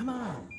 Come on.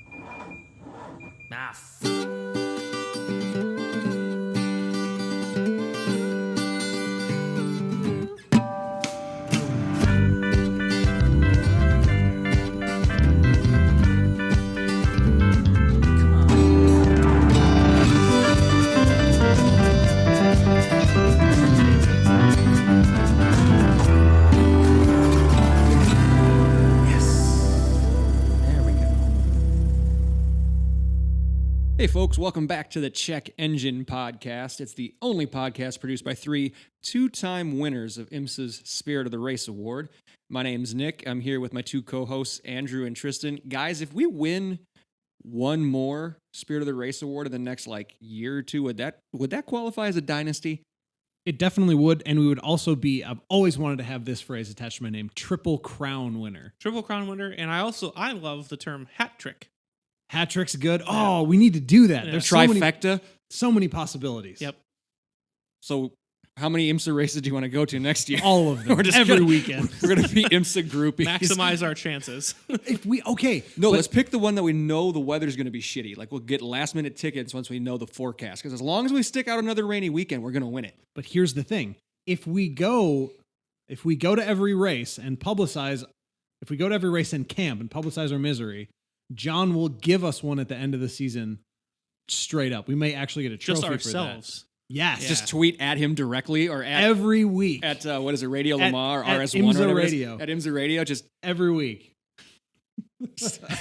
Hey folks, welcome back to the Check Engine Podcast. It's the only podcast produced by three two-time winners of IMSA's Spirit of the Race Award. My name's Nick. I'm here with my two co-hosts, Andrew and Tristan. Guys, if we win one more Spirit of the Race Award in the next year or two, would that qualify as a dynasty? It definitely would, and we would also be, I've always wanted to have this phrase attached to my name, Triple Crown winner. Triple Crown winner, and I love the term hat trick. Hat trick's good. Oh, we need to do that. Yeah. There's Trifecta? so many possibilities. Yep. So how many IMSA races do you want to go to next year? All of them. We're just every gonna- weekend. We're going to be IMSA groupies. Maximize our chances. No, let's pick the one that we know the weather's going to be shitty. Like, we'll get last-minute tickets once we know the forecast. Because as long as we stick out another rainy weekend, we're going to win it. But here's the thing. If we go to every race and publicize, if we go to every race and camp and publicize our misery, John will give us one at the end of the season straight up. We may actually get a trophy Just for ourselves. that. Yes. Yeah. Just tweet at him directly or at Every week. at what is it, Radio At- Lamar, at RS1 or IMSA whatever it is. Radio. At IMSA Radio, just Every week.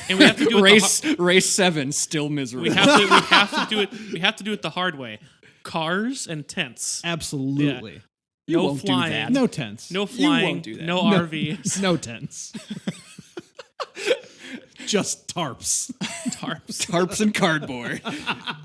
And we have to do it race 7, still miserable. we have to do it. We have to do it the hard way. Cars and tents. Absolutely. You no won't do flying. that. No tents. No You flying. won't do that. No RVs. No tents. Just tarps. Tarps. Tarps and cardboard.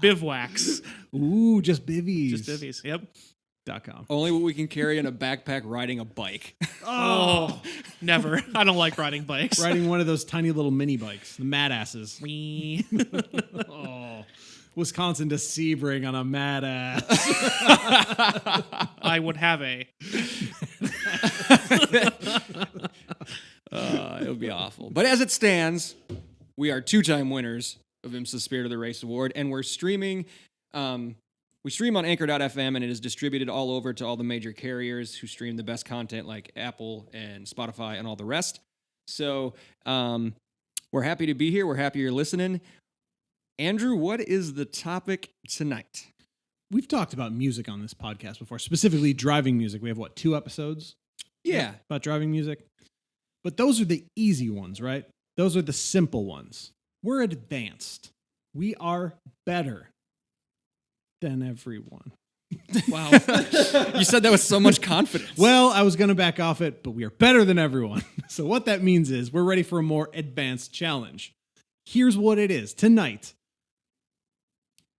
Bivouacs. Ooh, just bivvies. Just divvies. Yep. .com. Only what we can carry in a backpack riding a bike. Oh, never. I don't like riding bikes. Riding one of those tiny little mini bikes, the mad asses. Wee. Oh, Wisconsin to Sebring on a mad ass. I would have a. It would be awful. But as it stands, we are two-time winners of IMSA Spirit of the Race Award, and we're streaming. We stream on Anchor.fm, and it is distributed all over to all the major carriers who stream the best content like Apple and Spotify and all the rest. So we're happy to be here. We're happy you're listening. Andrew, what is the topic tonight? We've talked about music on this podcast before, specifically driving music. We have, 2 episodes? Yeah. About driving music? But those are the easy ones, right? Those are the simple ones. We're advanced. We are better than everyone. Wow. You said that with so much confidence. Well, I was going to back off it, but we are better than everyone. So what that means is we're ready for a more advanced challenge. Here's what it is. Tonight,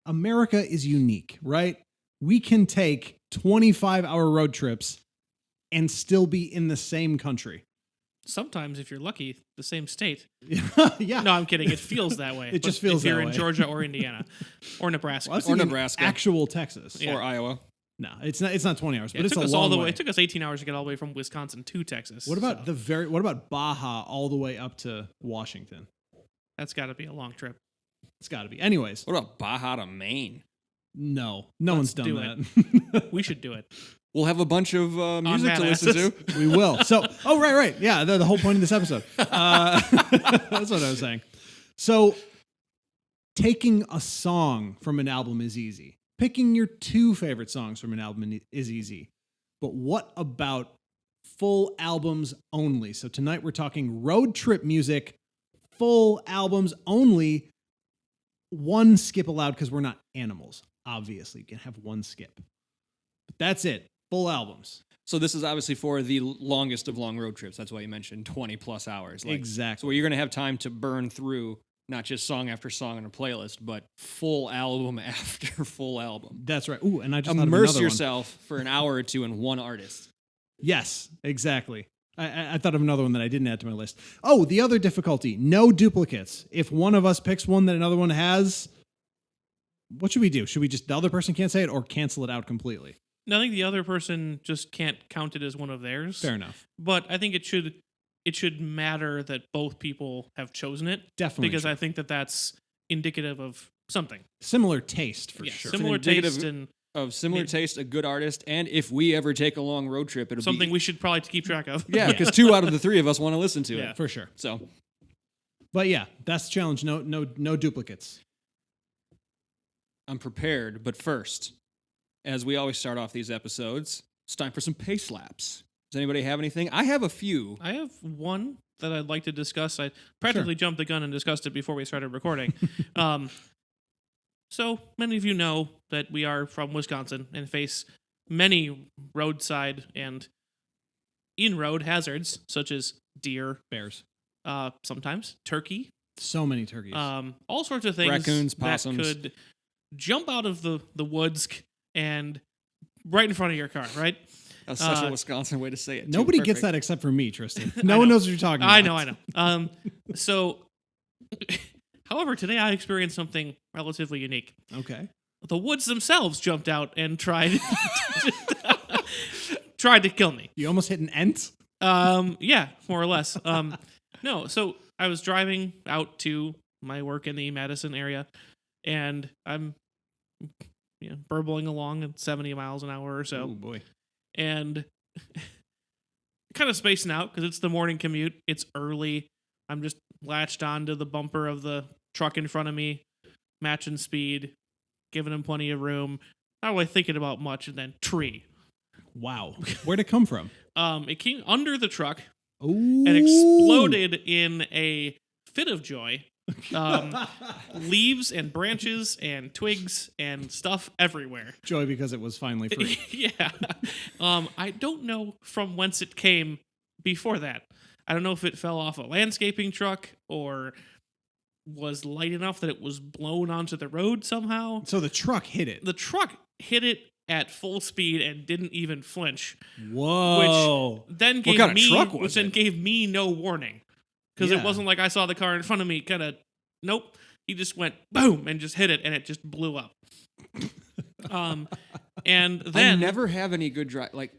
America is unique, right? We can take 25-hour road trips and still be in the same country. Sometimes, if you're lucky, the same state. Yeah. No, I'm kidding. It feels that way. It just But feels if you're that in way. Georgia or Indiana or Nebraska. Well, I was Or thinking Nebraska. Actual Texas. Yeah. Or Iowa. No, it's not 20 hours, Yeah, but it it's took a us long all the way. way. It took us 18 hours to get all the way from Wisconsin to Texas. What about so what about Baja all the way up to Washington? that's got to be a long trip. It's got to be. Anyways, What about Baja to Maine? no Let's one's done do that. We should do it. We'll have a bunch of music Mad to listen to. Asses. We will. So, right. Yeah, the whole point of this episode. That's what I was saying. So, taking a song from an album is easy. Picking your 2 favorite songs from an album is easy. But what about full albums only? So tonight we're talking road trip music, full albums only. 1 skip allowed because we're not animals. Obviously, you can have 1 skip. But that's it. Full albums. So this is obviously for the longest of long road trips. That's why you mentioned 20 plus hours. Exactly. So where you're going to have time to burn through not just song after song on a playlist, but full album after full album. That's right. Ooh, and I just thought of Immerse another one. yourself for an hour or two in one artist. Yes, exactly. I thought of another one that I didn't add to my list. Oh, the other difficulty, no duplicates. If one of us picks one that another one has, what should we do? Should we just, the other person can't say it or cancel it out completely? No, I think the other person just can't count it as one of theirs. Fair enough. But I think it should it should matter that both people have chosen it. Definitely. Because should. I think that that's indicative of something. Similar taste for Yeah, sure. similar indicative taste and Of similar Maybe. taste, a good artist, and if we ever take a long road trip, it'll something be we should probably keep track of. yeah, because 2 out of the 3 of us want to listen to Yeah. it. For sure. So But yeah, that's the challenge. No duplicates. I'm prepared, but first, as we always start off these episodes, it's time for some pace slaps. Does anybody have anything? I have a few. I have one that I'd like to discuss. I practically jumped the gun and discussed it before we started recording. So many of you know that we are from Wisconsin and face many roadside and in-road hazards, such as deer, Bears. sometimes turkey, So many turkeys. all sorts of things Raccoons, that possums. could jump out of the woods and right in front of your car, right? That's such a Wisconsin way to say it. too. Nobody gets Perfect. that except for me, Tristan. No one know. knows what you're talking I about. know. So, however, today I experienced something relatively unique. Okay. The woods themselves jumped out and tried tried to kill me. You almost hit an ent? Yeah, more or less. No, so I was driving out to my work in the Madison area, and I'm burbling along at 70 miles an hour or so. Oh, boy. And kind of spacing out because it's the morning commute. It's early. I'm just latched onto the bumper of the truck in front of me, matching speed, giving him plenty of room. Not really thinking about much, and then tree. Wow. Where'd it come from? It came under the truck Ooh. and exploded in a fit of joy. Leaves and branches and twigs and stuff everywhere. Joy because it was finally free. Yeah. I don't know from whence it came before that. I don't know if it fell off a landscaping truck or was light enough that it was blown onto the road somehow. So the truck hit it. The truck hit it at full speed and didn't even flinch. Whoa. Then gave kind of me truck was which then it? gave me no warning. Because Yeah. it wasn't like I saw the car in front of me kind of nope. He just went boom and just hit it and it just blew up. And then I never have any good drive. Like,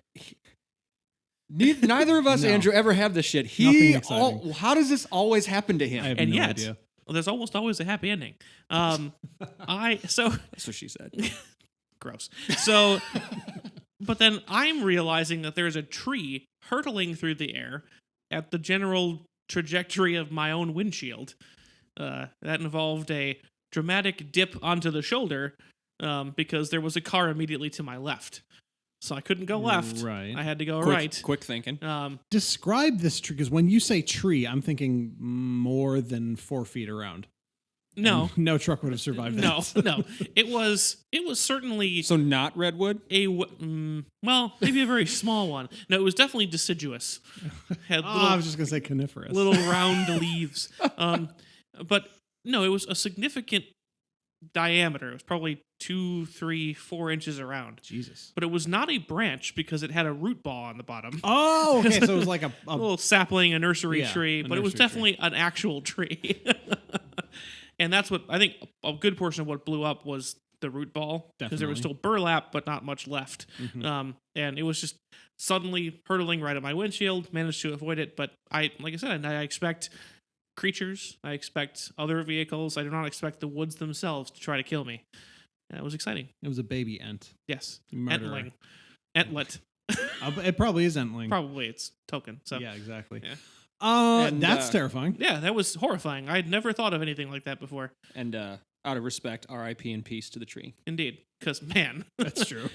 neither of us, No. Andrew, ever have this shit. Nothing exciting. How does this always happen to him? I have and no yet, idea. well, there's almost always a happy ending. So That's what she said. gross. So, but then I'm realizing that there's a tree hurtling through the air at the general trajectory of my own windshield. That involved a dramatic dip onto the shoulder because there was a car immediately to my left. So I couldn't go left. Right. I had to go Quick, right. quick thinking. Describe this tree, because when you say tree, I'm thinking more than 4 feet around. No. And no truck would have survived No, that. no. It was certainly So not redwood. well, maybe a very small one. No, it was definitely deciduous. Had Oh, little, I was just going to say coniferous. little round leaves. But no, it was a significant diameter. It was probably 2, 3, 4 inches around. Jesus. But it was not a branch because it had a root ball on the bottom. Oh, okay. So it was like a A little sapling, a nursery Yeah, tree, a but it was nursery definitely an actual tree. And that's what I think a good portion of what blew up was the root ball because there was still burlap, but not much left. Mhm. And it was just suddenly hurtling right at my windshield. Managed to avoid it, but like I said, I expect creatures. I expect other vehicles. I do not expect the woods themselves to try to kill me. And it was exciting. It was a baby ent. Yes, Murderer. Entling, Entlet. It probably is entling. Probably it's token. So Yeah, exactly. Yeah. And, That's terrifying. yeah, that was horrifying. I had never thought of anything like that before. And out of respect, R.I.P. and peace to the tree. Indeed, because man, That's true.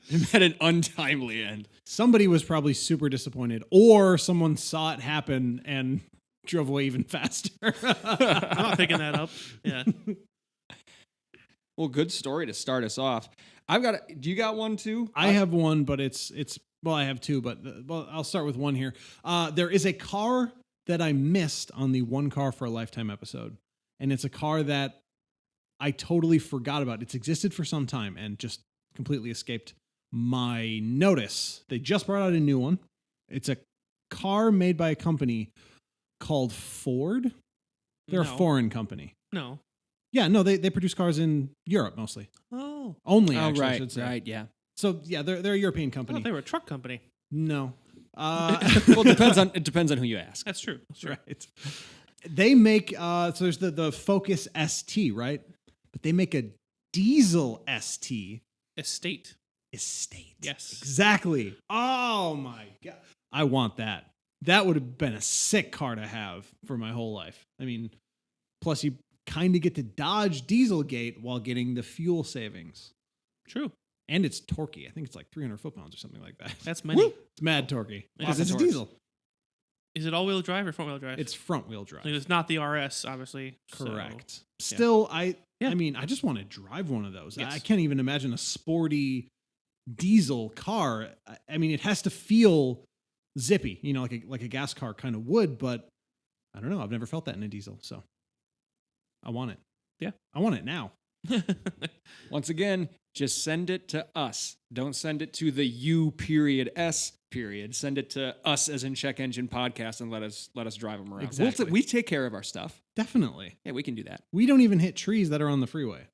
It met an untimely end. Somebody was probably super disappointed, or someone saw it happen and drove away even faster. I'm not picking that up. Yeah. Well, good story to start us off. Do you got one too? I have one, but it's well, I have two, but I'll start with one here. There is a car that I missed on the One Car for a Lifetime episode, and it's a car that I totally forgot about. It's existed for some time and just completely escaped my notice. They just brought out a new one. It's a car made by a company called Ford. They're No. a foreign company. No. Yeah, no, they produce cars in Europe mostly. Oh, Only, Oh, actually, I right, should say. right, yeah. So yeah, they're a European I company. thought they were a truck company. No, Well, it depends on who you ask. That's true. That's true. Right. They make so there's the Focus ST, right? But they make a diesel ST Estate. Estate. Yes. Exactly. Oh my god. I want that. That would have been a sick car to have for my whole life. I mean, plus you kind of get to dodge Dieselgate while getting the fuel savings. True. And it's torquey. I think it's like 300 foot-pounds or something like that. That's many. It's mad torquey. Because Lots of it's a torques. diesel. Is it all-wheel drive or front-wheel drive? It's front-wheel drive. It's not the RS, obviously. so- Correct. Still, Yeah. I mean, I just want to drive one of those. Yes. I can't even imagine a sporty diesel car. I mean, it has to feel zippy, like a gas car kind of would, but I don't know. I've never felt that in a diesel, so I want it. Yeah. I want it now. Once again, just send it to us. Don't send it to the U.S. Send it to us as in Check Engine Podcast and let us drive them around. Exactly. We take care of our stuff. Definitely. Yeah, we can do that. We don't even hit trees that are on the freeway.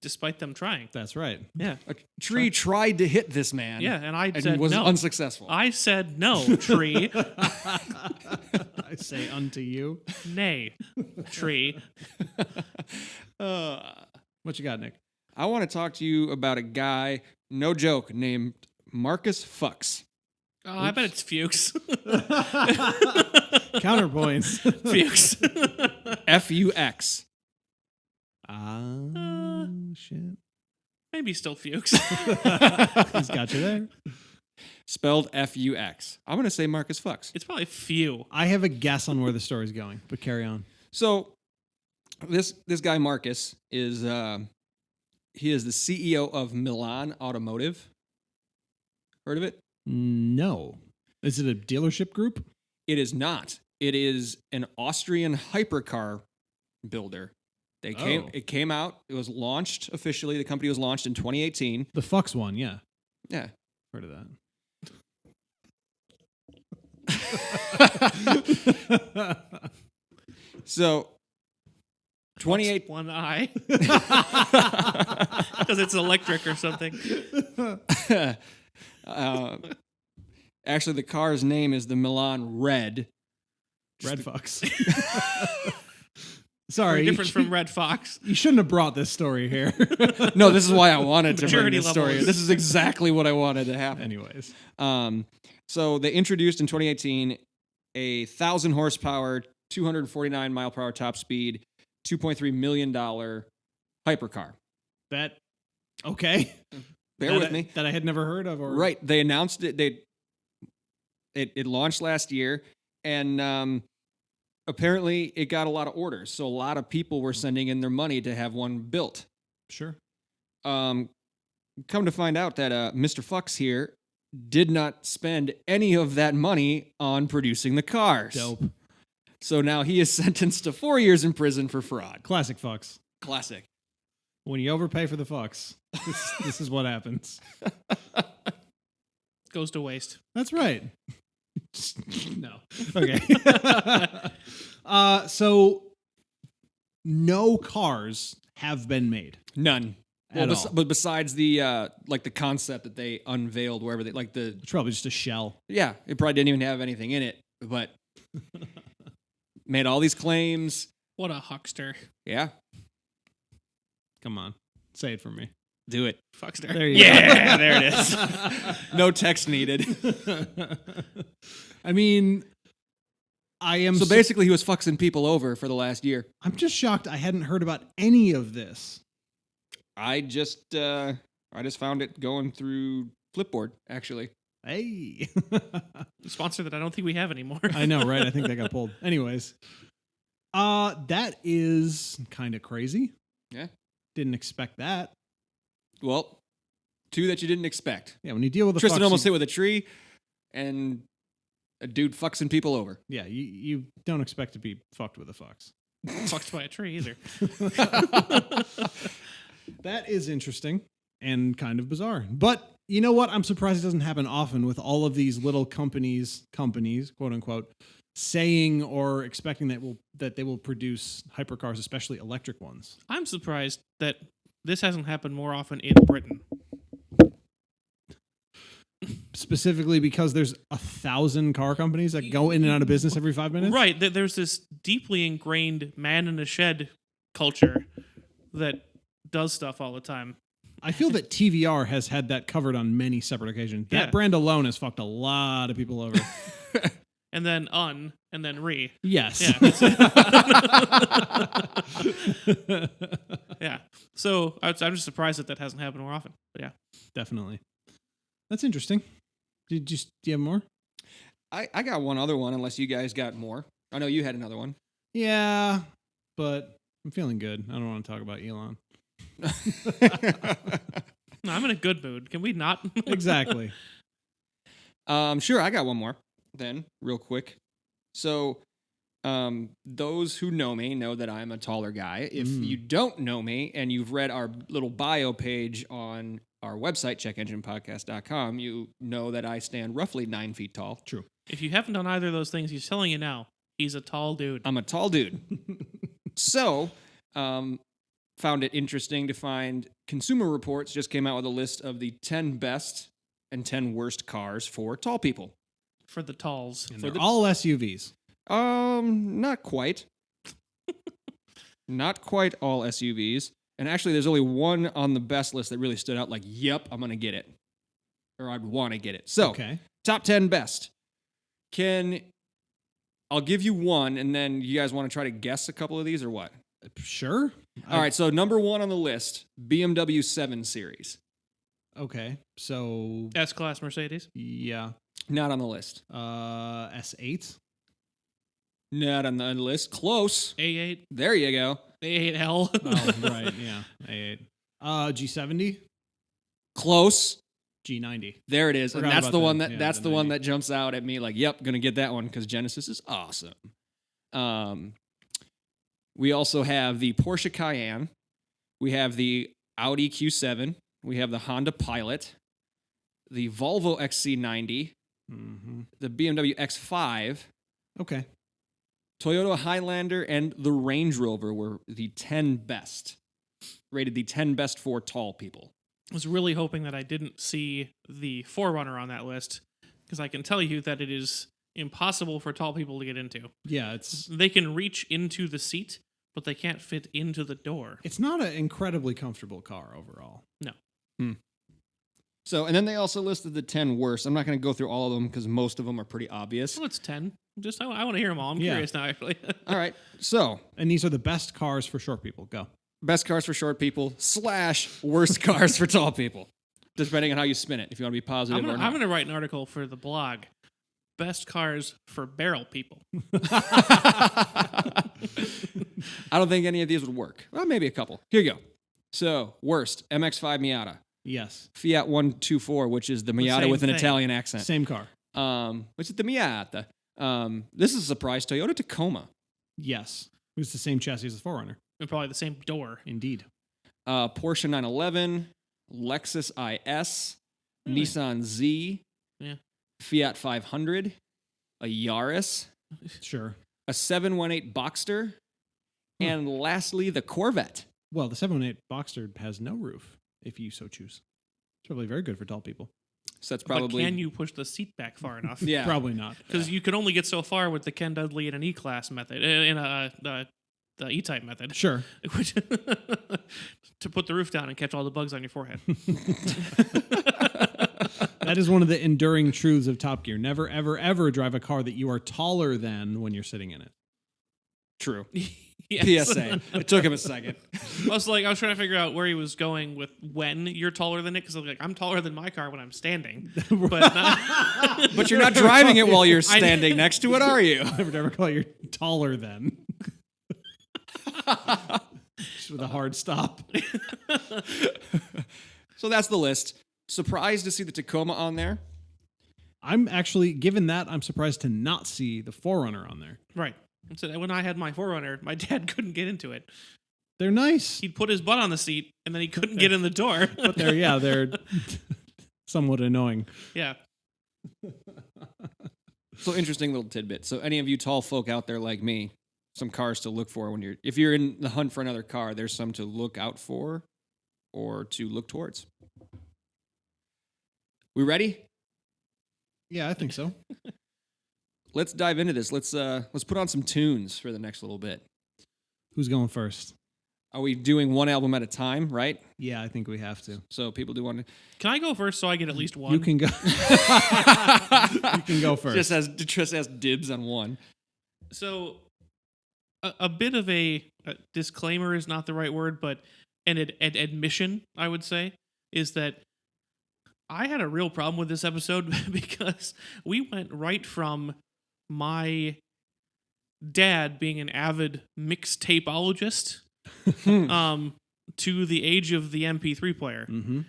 Despite them trying. That's right. Yeah. A tree tried to hit this man. Yeah, and I and said was no. unsuccessful. I said no, tree. I say unto you. Nay, tree. What you got, Nick? I want to talk to you about a guy, no joke, named Marcus Fuchs. Oh, I bet it's Fuchs. Counterpoints. Fuchs. F-U-X. Shit. Maybe still Fuchs. He's got you there. Spelled F-U-X. I'm going to say Marcus Fuchs. It's probably few. I have a guess on where the story's going, but carry on. So this guy Marcus is he is the CEO of Milan Automotive. Heard of it? No. Is it a dealership group? It is not. It is an Austrian hypercar builder. Oh. It came out. It was launched officially. The company was launched in 2018. The Fox one, yeah. Yeah. Heard of that. So 28 One eye. Because it's electric or something. Actually, the car's name is the Milan Red. Red Fox. Very Sorry. different from Red Fox. You shouldn't have brought this story here. No, this is why I wanted to bring Maturity this story. levels. This is exactly what I wanted to happen. Anyways. So they introduced in 2018 a 1,000 horsepower, 249 mile per hour top speed, $2.3 million hypercar. That, okay. Bear That with I- me. That I had never heard of. Or Right. They announced it. It launched last year, and apparently it got a lot of orders. So a lot of people were sending in their money to have one built. Sure. Come to find out that Mr. Fuchs here did not spend any of that money on producing the cars. Dope. So now he is sentenced to 4 years in prison for fraud. Classic Fox. Classic. When you overpay for the Fox, this is what happens. Goes to waste. That's right. No. Okay. So no cars have been made. None. At all. But besides the like the concept that they unveiled wherever they like the It's probably just a shell. yeah, it probably didn't even have anything in it, but made all these claims. What a huckster. Yeah, Come on. Say it for me. do it. Fuckster. There you Yeah, go. there it is. No text needed. I mean, I am So basically, he was fucking people over for the last year. I'm just shocked I hadn't heard about any of this. I just found it going through Flipboard actually. Hey. Sponsor that I don't think we have anymore. I know, right? I think that got pulled. Anyways. That is kind of crazy. Yeah. Didn't expect that. Well, two that you didn't expect. Yeah, when you deal with a Tristan Fox, almost you, hit with a tree, and a dude fucking people over. yeah, you don't expect to be fucked with a fox. Fucked by a tree either. That is interesting and kind of bizarre. But you know what? I'm surprised it doesn't happen often with all of these little companies, quote unquote, saying or expecting that they will produce hypercars, especially electric ones. I'm surprised that this hasn't happened more often in Britain. specifically because there's 1,000 car companies that go in and out of business every 5 minutes? Right. There's this deeply ingrained man in a shed culture that does stuff all the time. I feel that TVR has had that covered on many separate occasions. That Yeah. brand alone has fucked a lot of people over. And then and then re. Yes. Yeah. Yeah. So I'm just surprised that hasn't happened more often. But yeah. Definitely. That's interesting. Do you have more? I got one other one, unless you guys got more. I know you had another one. Yeah, but I'm feeling good. I don't want to talk about Elon. No, I'm in a good mood. Can we not? Exactly. Sure, I got one more then, real quick. So, those who know me know that I'm a taller guy. If you don't know me and you've read our little bio page on our website, checkenginepodcast.com, you know that I stand roughly 9 feet tall. True. If you haven't done either of those things, he's telling you now. He's a tall dude. I'm a tall dude. So, found it interesting to find Consumer Reports just came out with a list of the 10 best and 10 worst cars for tall people. For the talls. And For they're the- all SUVs. Not quite. Not quite all SUVs. And actually, there's only one on the best list that really stood out like, yep, I'm going to get it. Or I'd want to get it. So, Okay. top 10 best. I'll give you one, and then you guys want to try to guess a couple of these or what? Sure. All right, so number one on the list, BMW 7 Series. Okay. So S-Class Mercedes. yeah. Not on the list. S8. Not on the list. Close. A8. There you go. A8L. Oh, right. Yeah. A8. G70. Close. G90. There it is. And Forgot that's about the one that. that Yeah, that's the the one 90. that jumps out at me like, yep, gonna get that one because Genesis is awesome. We also have the Porsche Cayenne. We have the Audi Q7. We have the Honda Pilot, the Volvo XC90, Mm-hmm. the BMW X5, Okay. Toyota Highlander, and the Range Rover were the 10 best. Rated the 10 best for tall people. I was really hoping that I didn't see the Forerunner on that list because I can tell you that it is impossible for tall people to get into. Yeah, it's They can reach into the seat, but they can't fit into the door. not an incredibly comfortable car overall. So, and then they also listed the 10 worst. I'm not going to go through all of them because most of them are pretty obvious. Well, it's 10. Just I want to hear them all. I'm Yeah. curious now, actually. All right. So, And these are the best cars for short people. Go. best cars for short people / worst cars for tall people, depending on how you spin it. If you want to be positive or I'm not. going to write an article for the blog. Best cars for barrel people. I don't think any of these would work. Well, maybe a couple. Here you go. So, worst MX-5 Miata, Yes. Fiat 124, which is the Miata same with an thing. Italian accent. Same car. Which is the Miata. This is a surprise. Toyota Tacoma, Yes. It was the same chassis as the Forerunner. And probably the same door. Indeed. Porsche 911, Lexus IS, Really? Nissan Z, Yeah. Fiat 500, a Yaris, Sure. a 718 Boxster, and lastly, the Corvette. Well, the 718 Boxster has no roof, if you so choose. It's probably very good for tall people. So that's But probably can you push the seat back far enough? yeah. Probably not. Because you can only get so far with the Ken Dudley in an E-Class method, in the E-Type method, Sure. which to put the roof down and catch all the bugs on your forehead. That is one of the enduring truths of Top Gear. Never, ever, ever drive a car that you are taller than when you're sitting in it. True. Yes. PSA. It took him a second. I was trying to figure out where he was going with when you're taller than it, because I'm taller than my car when I'm standing, but not, But you're not driving it while you're standing next to it, are you? Never call you're taller than. Just with a hard stop. So that's the list. Surprised to see the Tacoma on there. I'm actually, given that, I'm surprised to not see the Forerunner on there. right. So when I had my Forerunner, my dad couldn't get into it. They're nice, He'd put his butt on the seat, and then he couldn't get in the door. but they're somewhat annoying. Yeah. So interesting little tidbit. So any of you tall folk out there like me, some cars to look for if you're in the hunt for another car, there's some to look out for or to look towards. We ready? Yeah, I think so. Let's dive into this. Let's put on some tunes for the next little bit. Who's going first? Are we doing one album at a time, right? Yeah, I think we have to. So people do want to Can I go first so I get at least one? You can go. You can go first. just has dibs on one. So, a bit of a disclaimer is not the right word, but an admission, I would say, is that I had a real problem with this episode because we went right from my dad being an avid mixtapeologist to the age of the MP3 player. Mm-hmm.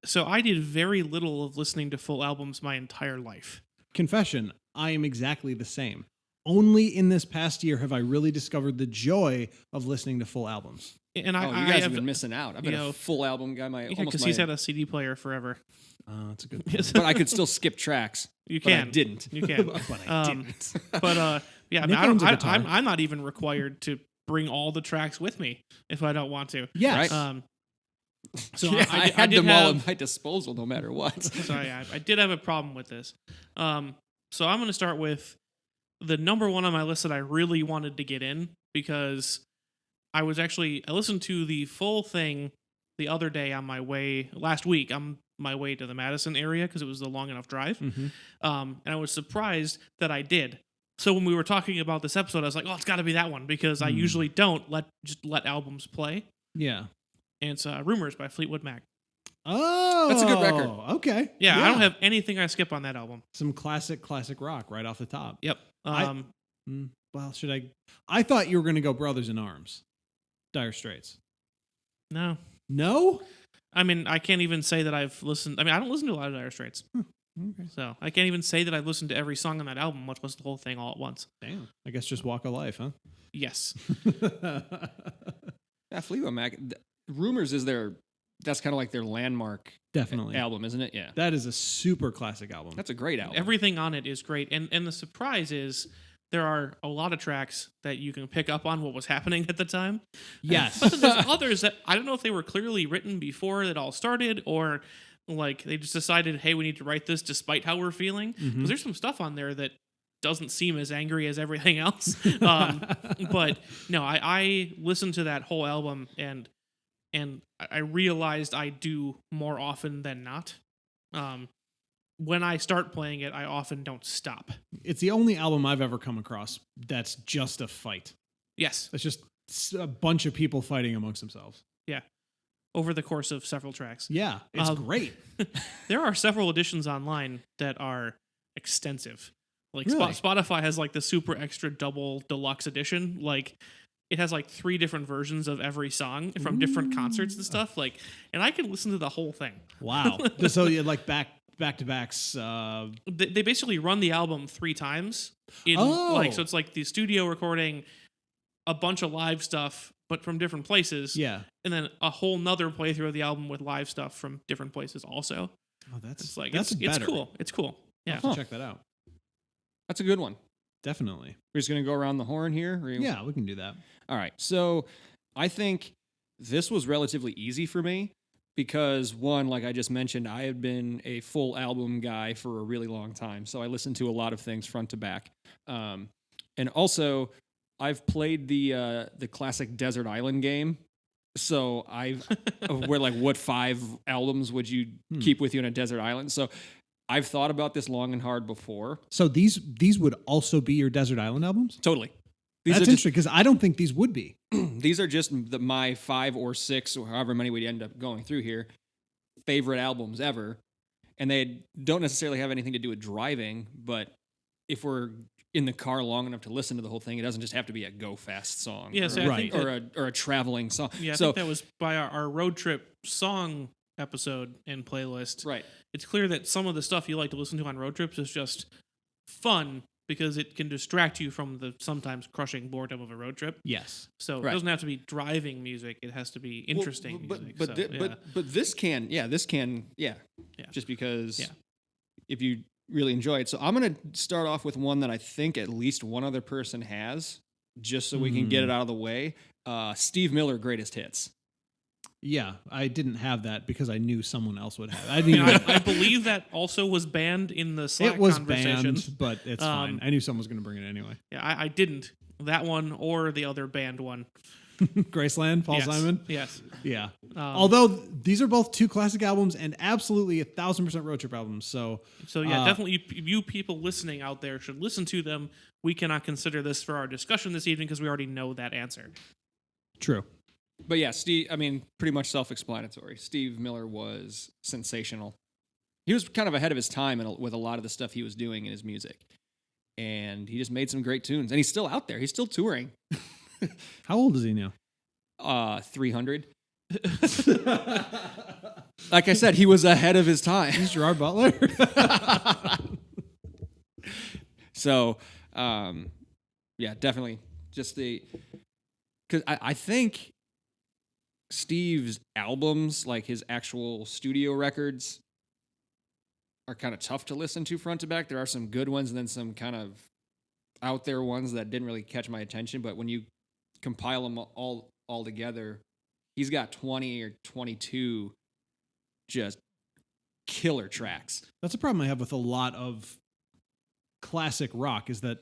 So I did very little of listening to full albums my entire life. Confession, I am exactly the same. Only in this past year have I really discovered the joy of listening to full albums. And You I guys have have been missing out. I've been a full album guy because he's had a CD player forever. That's a good Yes. but I could still skip tracks. You But I can. didn't. You can. But I didn't. But yeah, I mean, Nick I owns don't, a guitar. I'm not even required to bring all the tracks with me if I don't want to. Yes. Right. So Yeah, I had did them all have- at my disposal no matter what. Sorry, I did have a problem with this. So I'm going to start with the number one on my list that I really wanted to get in because I listened to the full thing the other day on my way last week on my way to the Madison area because it was a long enough drive. Mhm. And I was surprised that I did. So when we were talking about this episode, I was like, "Oh, it's got to be that one," because I usually don't let albums play. Yeah. And it's "Rumors" by Fleetwood Mac. Oh, That's a good record. Okay. Yeah, I don't have anything I skip on that album. some classic rock right off the top. Yep. Well, should I? I thought you were going to go Brothers in Arms, Dire Straits. No. No. I mean, I can't even say that I've listened. I mean, I don't listen to a lot of Dire Straits. Okay. So I can't even say that I've listened to every song on that album, much less the whole thing all at once. Damn. I guess just Walk of Life, huh? Yes. Yeah, Fleetwood Mac. Rumors is that's kind of like their landmark Definitely. album, isn't it? Yeah. That is a super classic album. That's a great album. Everything on it is great. And the surprise is there are a lot of tracks that you can pick up on what was happening at the time. Yes. But then there's others that I don't know if they were clearly written before it all started or like they just decided, hey, we need to write this despite how we're feeling. Because there's some stuff on there that doesn't seem as angry as everything else. But no, I listened to that whole album and I realized I do more often than not. When I start playing it, I often don't stop. It's the only album I've ever come across that's just a fight. Yes, It's just a bunch of people fighting amongst themselves. over the course of several tracks. Yeah, it's Um, great. There are several editions online that are extensive. Like Really? Spotify has like the super extra double deluxe edition. Like it has like 3 different versions of every song from different concerts and stuff. Like, and I can listen to the whole thing. Wow. So you had like back to backs. They basically run the album 3 times. In Oh. like so it's like the studio recording, a bunch of live stuff, but from different places. Yeah. And then a whole nother playthrough of the album with live stuff from different places also. Oh, that's It's like that's it's better. cool. It's cool. Yeah. I'll have to check that out. That's a good one. Definitely. We're just gonna go around the horn here. or you- Yeah, we can do that. All right. So I think this was relatively easy for me because one, like I just mentioned, I had been a full album guy for a really long time. So I listened to a lot of things front to back. And also I've played the classic Desert Island game. So where like what 5 albums would you keep with you on a desert island? So I've thought about this long and hard before. So these would also be your Desert Island albums? Totally. That's are just, interesting because I don't think these would be. these are just my 5 or 6 or however many we end up going through here favorite albums ever, and they don't necessarily have anything to do with driving. But if we're in the car long enough to listen to the whole thing, it doesn't just have to be a go fast song, Yeah, or, so I think or a traveling song. Yeah, I so think that was by our road trip song episode and playlist. right, It's clear that some of the stuff you like to listen to on road trips is just fun because it can distract you from the sometimes crushing boredom of a road trip. Yes. So Right. it doesn't have to be driving music. It has to be interesting Well, music. But So, but this can Yeah. just because Yeah. if you really enjoy it. So I'm gonna start off with one that I think at least one other person has, just so we can get it out of the way. Steve Miller Greatest Hits. Yeah, I didn't have that because I knew someone else would have it. I didn't And even, I believe that also was banned in the Slack it was conversation. banned, but it's fine. I knew someone was going to bring it anyway. Yeah, I didn't. That one or the other banned one. Graceland, Paul Yes. Simon. Yes. Yeah. Although these are both two classic albums and absolutely 1,000% road trip albums. So So yeah, definitely you people listening out there should listen to them. We cannot consider this for our discussion this evening because we already know that answer. true. But yeah, Steve, I mean, pretty much self-explanatory. Steve Miller was sensational. He was kind of ahead of his time with a lot of the stuff he was doing in his music. And he just made some great tunes. And he's still out there. He's still touring. How old is he now? 300. Like I said, he was ahead of his time. He's Gerard Butler. So, yeah, definitely. Just because I think Steve's albums, like his actual studio records, are kind of tough to listen to front to back. There are some good ones and then some kind of out there ones that didn't really catch my attention. But when you compile them all together, he's got 20 or 22 just killer tracks. That's a problem I have with a lot of classic rock is that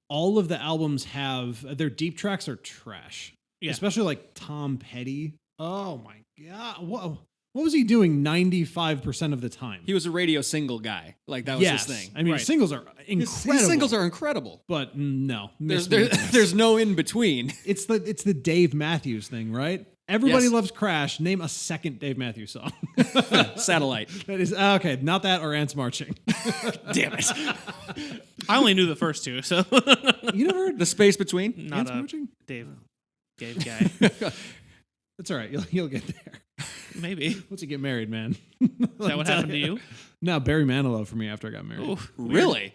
all of the albums have their deep tracks are trash. Yeah. Especially like Tom Petty. Oh my God. What was he doing 95% of the time? He was a radio single guy. Like that was his thing. I mean, Right. singles are incredible. His singles are incredible. but no. There's no in between. It's the Dave Matthews thing, right? Everybody Yes. loves Crash. Name a second Dave Matthews song. Satellite. That is okay, not that or Ants Marching. Damn it. I only knew the first two, so You never heard The space between. not Ants a Marching? Dave guy. That's all right. You'll get there. Maybe. Once you get married, man. Is that what happened to you? No, Barry Manilow for me after I got married. Ooh, Really?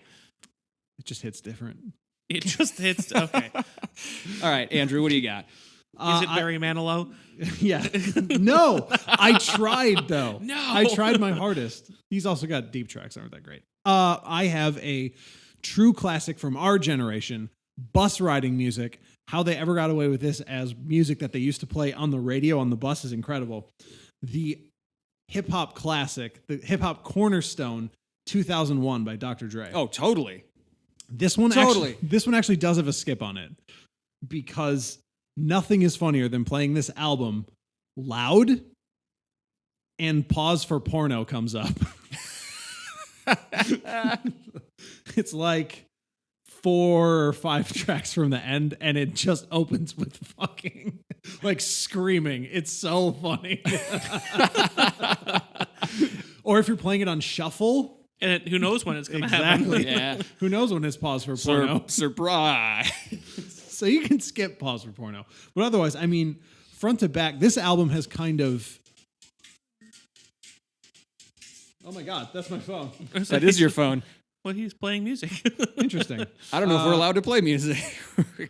It just hits different. it just hits. Okay. All right, Andrew, what do you got? Is it Barry Manilow? Yeah. No, I tried though. No. I tried my hardest. He's also got deep tracks that aren't that great. I have a true classic from our generation, bus riding music. How they ever got away with this as music that they used to play on the radio on the bus is incredible. The hip hop classic, the hip hop cornerstone, 2001 by Dr. Dre. Oh, totally. This one Totally. this one actually does have a skip on it because nothing is funnier than playing this album loud and pause for porno comes up. It's like 4 or 5 tracks from the end and it just opens with fucking like screaming. It's so funny. Or if you're playing it on shuffle, And who knows when it's going to happen? exactly. Yeah. Who knows when it's pause for porno? Surprise. So you can skip pause for porno. But otherwise, I mean, front to back, this album has kind of. Oh my God, that's my phone. That is your phone. Well, he's playing music. Interesting. I don't know if we're allowed to play music.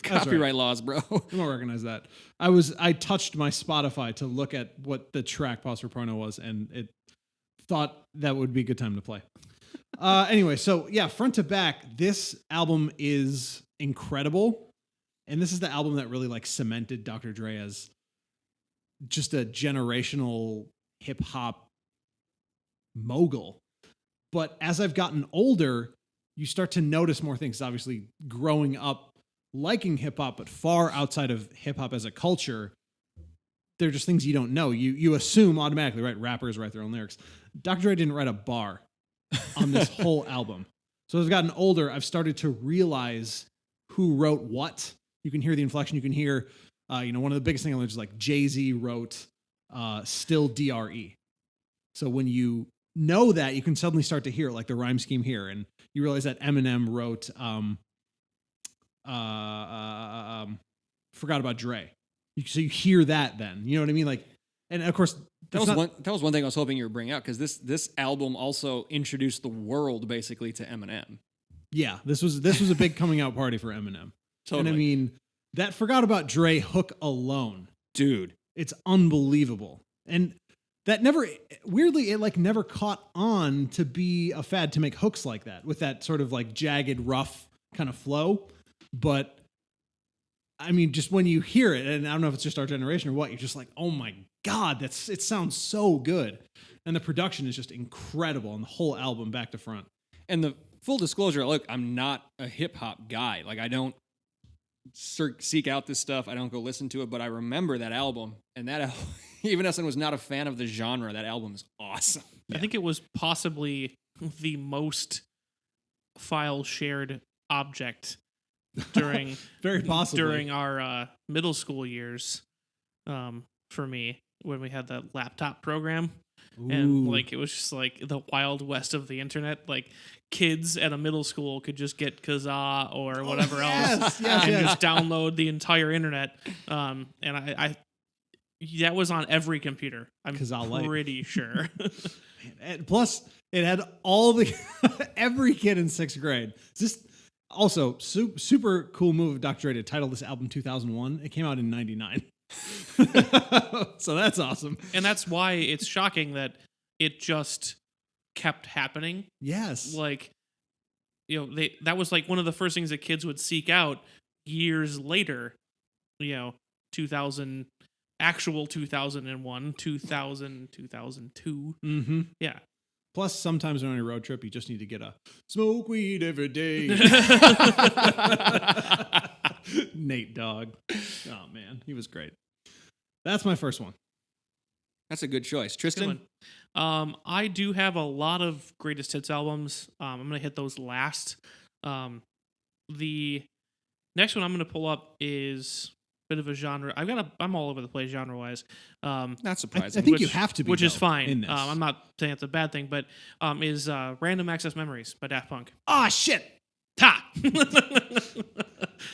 Copyright right. laws, bro. I don't recognize that. I touched my Spotify to look at what the track pause for porno was, and it thought that would be a good time to play. Anyway, so yeah, front to back, this album is incredible. And this is the album that really like cemented Dr. Dre as just a generational hip hop mogul. But as I've gotten older, you start to notice more things. Obviously, growing up liking hip hop, but far outside of hip hop as a culture, they're just things you don't know. You assume automatically, right? Rappers write their own lyrics. Dr. Dre didn't write a bar on this whole album. So as I've gotten older, I've started to realize who wrote what. You can hear the inflection. You can hear, one of the biggest things I learned is like Jay-Z wrote Still DRE. So when you know that, you can suddenly start to hear like the rhyme scheme here. And you realize that Eminem wrote Forgot About Dre. So you hear that then. You know what I mean? Like, and of course, That was one thing I was hoping you would bring out because this album also introduced the world basically to Eminem. yeah, this was a big coming out party for Eminem. Totally. And I mean, that Forgot About Dre hook alone, Dude. it's unbelievable. And that weirdly, it never caught on to be a fad to make hooks like that with that sort of like jagged, rough kind of flow. But I mean, just when you hear it, and I don't know if it's just our generation or what, you're just like, oh my God, it sounds so good. And the production is just incredible on the whole album, back to front. And the full disclosure, look, I'm not a hip hop guy. Like, I don't seek out this stuff. I don't go listen to it, but I remember that album. And even as I was not a fan of the genre, that album is awesome. I think it was possibly the most file shared object during Very possibly. during our middle school years, for me, when we had that laptop program. And Ooh. like it was just like the wild west of the internet. Like kids at a middle school could just get Kazaa or whatever else and just download the entire internet. And I that was on every computer. I'm Kazaa Lite. pretty sure. And plus, it had all the every kid in 6th grade. Just also super cool move of Dr. Dre to title this album 2001. It came out in '99. So that's awesome. And that's why it's shocking that it just kept happening. Yes. Like, you know, that was like one of the first things that kids would seek out years later. 2000, actual 2001, 2000, 2002. Mm-hmm. Yeah. Plus, sometimes when on a road trip, you just need to get a smoke weed every day. Nate Dogg. Oh, man. He was great. That's my first one. That's a good choice. Tristan? Good one. I do have a lot of greatest hits albums. I'm going to hit those last. The next one I'm going to pull up is a bit of a genre. I'm all over the place genre-wise. Not surprising. I think you have to be, which is though, fine. in this. I'm not saying it's a bad thing, but is Random Access Memories by Daft Punk. Ah, shit. Ta!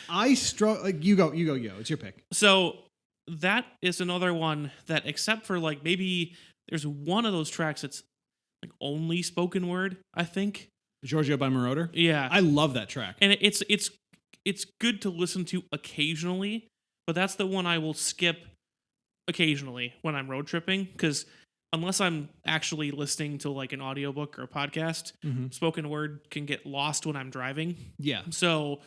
I struggle. Like, you go. It's your pick. So that is another one that, except for like maybe there's one of those tracks that's like only spoken word, I think. Giorgio by Marauder. Yeah. I love that track. And it's good to listen to occasionally, but that's the one I will skip occasionally when I'm road tripping, because unless I'm actually listening to like an audiobook or a podcast, spoken word can get lost when I'm driving. Yeah. So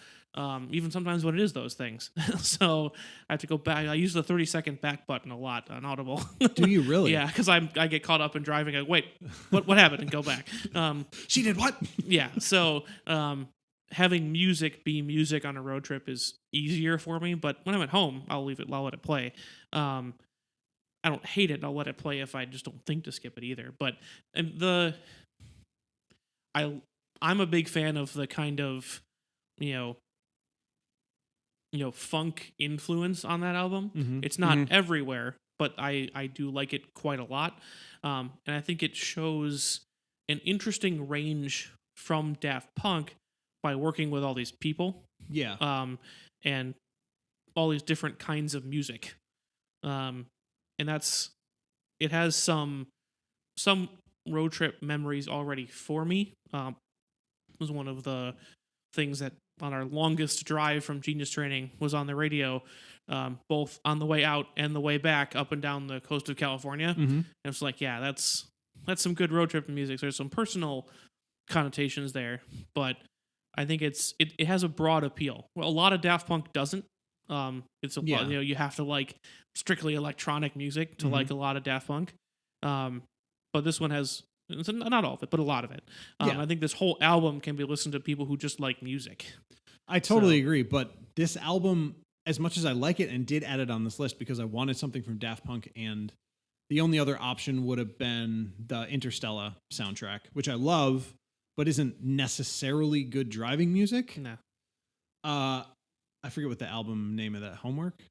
even sometimes when it is those things. So I have to go back. I use the 30-second back button a lot on Audible. Do you really? Yeah, because I get caught up in driving. I go, wait, what happened? And go back. She did what? Yeah. So having music be music on a road trip is easier for me. But when I'm at home, I'll let it play. I don't hate it. I'll let it play if I just don't think to skip it either. But I'm a big fan of the kind of funk influence on that album. Mm-hmm. It's not everywhere, but I do like it quite a lot. And I think it shows an interesting range from Daft Punk by working with all these people. Yeah. And all these different kinds of music. And it has some road trip memories already for me. It was one of the things that on our longest drive from Genius Training was on the radio, both on the way out and the way back up and down the coast of California. Mm-hmm. And it's like, yeah, that's some good road trip music. There's some personal connotations there, but I think it has a broad appeal. Well, a lot of Daft Punk doesn't. It's you have to like strictly electronic music to like a lot of Daft Punk. But this one has not all of it, but a lot of it. I think this whole album can be listened to people who just like music. I totally agree. But this album, as much as I like it and did add it on this list because I wanted something from Daft Punk, and the only other option would have been the Interstellar soundtrack, which I love, but isn't necessarily good driving music. No. I forget what the album name of that. Homework?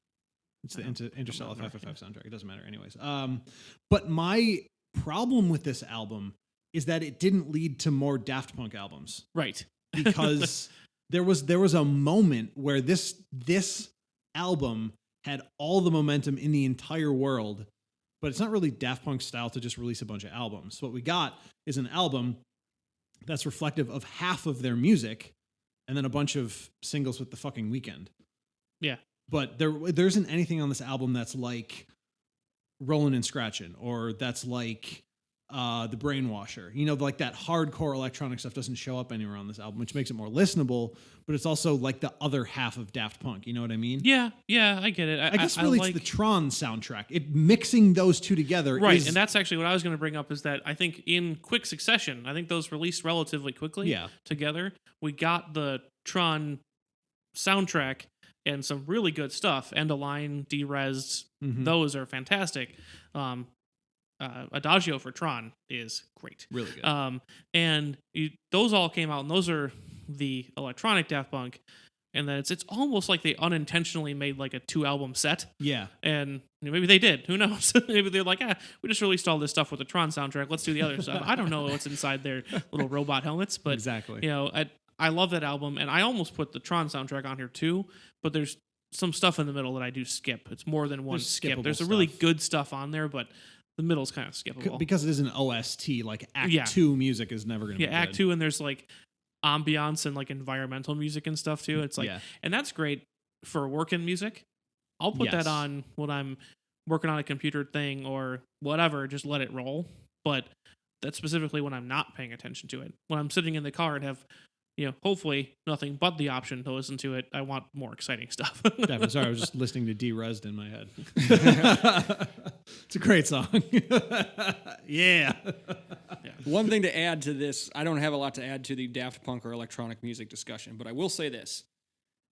It's the Interstellar 555 soundtrack. It doesn't matter anyways. But my problem with this album is that it didn't lead to more Daft Punk albums. Right. Because there was a moment where this album had all the momentum in the entire world, but it's not really Daft Punk style to just release a bunch of albums. What we got is an album that's reflective of half of their music, and then a bunch of singles with The Fucking Weeknd. Yeah. But there isn't anything on this album that's like Rollin' and Scratchin', or that's like The Brainwasher. You know, like that hardcore electronic stuff doesn't show up anywhere on this album, which makes it more listenable, but it's also like the other half of Daft Punk. You know what I mean? Yeah, I get it. I guess really like, it's the Tron soundtrack. Mixing those two together right, is... and that's actually what I was going to bring up is that I think in quick succession, I think those released relatively quickly Yeah. together. We got the Tron soundtrack and some really good stuff. End of Line, Derez, Mhm. those are fantastic. Adagio for Tron is great. really good. And those all came out, and those are the electronic Daft Punk. And then it's almost like they unintentionally made like a 2-album set. Yeah. And maybe they did. Who knows? Maybe they're like, we just released all this stuff with the Tron soundtrack. Let's do the other stuff. I don't know what's inside their little robot helmets, but Exactly. you know, I love that album, and I almost put the Tron soundtrack on here too. But there's some stuff in the middle that I do skip. It's more than one There's skip. skippable There's a really stuff. good stuff on there, but the middle's kind of skippable. Because it is an OST, like Act Yeah. 2 music is never going to Yeah, be Act good. 2, and there's like ambiance and like environmental music and stuff too. It's like, Yeah. and that's great for working music. I'll put Yes. that on when I'm working on a computer thing or whatever, just let it roll. But that's specifically when I'm not paying attention to it. When I'm sitting in the car and have, you know, hopefully nothing but the option to listen to it, I want more exciting stuff. Definitely. Sorry, I was just listening to Derezed in my head. It's a great song. Yeah. One thing to add to this, I don't have a lot to add to the Daft Punk or electronic music discussion, but I will say this.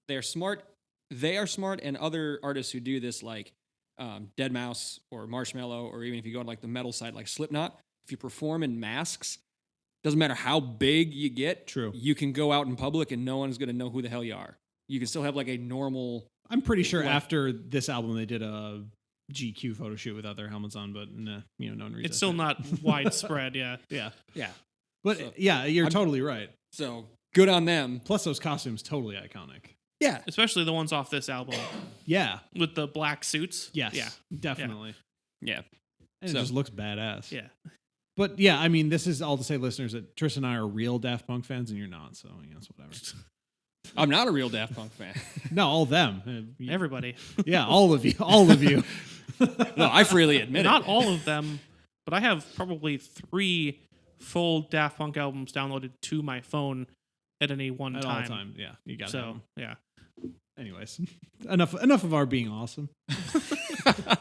They're smart. They are smart, and other artists who do this, like Deadmau5 or Marshmello, or even if you go to like the metal side, like Slipknot, if you perform in masks, doesn't matter how big you get, True. you can go out in public and no one's going to know who the hell you are. You can still have like a normal... I'm pretty sure What? after this album they did a GQ photo shoot with other helmets on, but no one reads It's still not widespread, yeah. Yeah. Yeah. But So, yeah, you're I'm- totally right. So good on them. Plus those costumes totally iconic. Yeah. Especially the ones off this album Yeah. with the black suits. Yes. Yeah. Definitely. Yeah. And So- it just looks badass. Yeah. But yeah, I mean, this is all to say, listeners, that Tristan and I are real Daft Punk fans, and you're not. So I guess whatever. I'm not a real Daft Punk fan. No, all of them. Everybody. Yeah, all of you. All of you. No, I freely admit Not it. all of them, but I have probably 3 full Daft Punk albums downloaded to my phone at any one At time. all time. Yeah, you got So, yeah. Anyways, enough of our being awesome.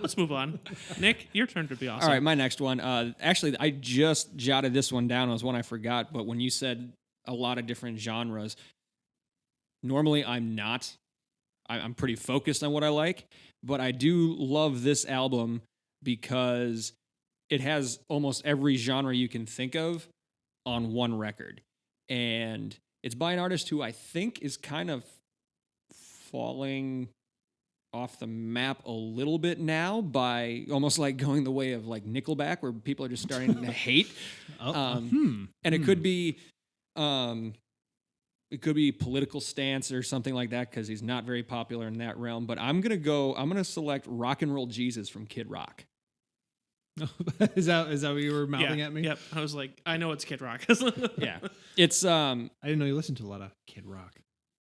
Let's move on. Nick, your turn to be awesome. All right, my next one. Actually, I just jotted this one down. It was one I forgot, but when you said a lot of different genres, normally I'm not. I'm pretty focused on what I like, but I do love this album because it has almost every genre you can think of on one record. And it's by an artist who I think is kind of falling off the map a little bit now by almost like going the way of like Nickelback, where people are just starting to hate. And it could be political stance or something like that, because he's not very popular in that realm. But I'm gonna select Rock and Roll Jesus from Kid Rock. Is that what you were mouthing Yeah, at me? Yep. I was like, I know it's Kid Rock. Yeah, it's I didn't know you listened to a lot of Kid Rock.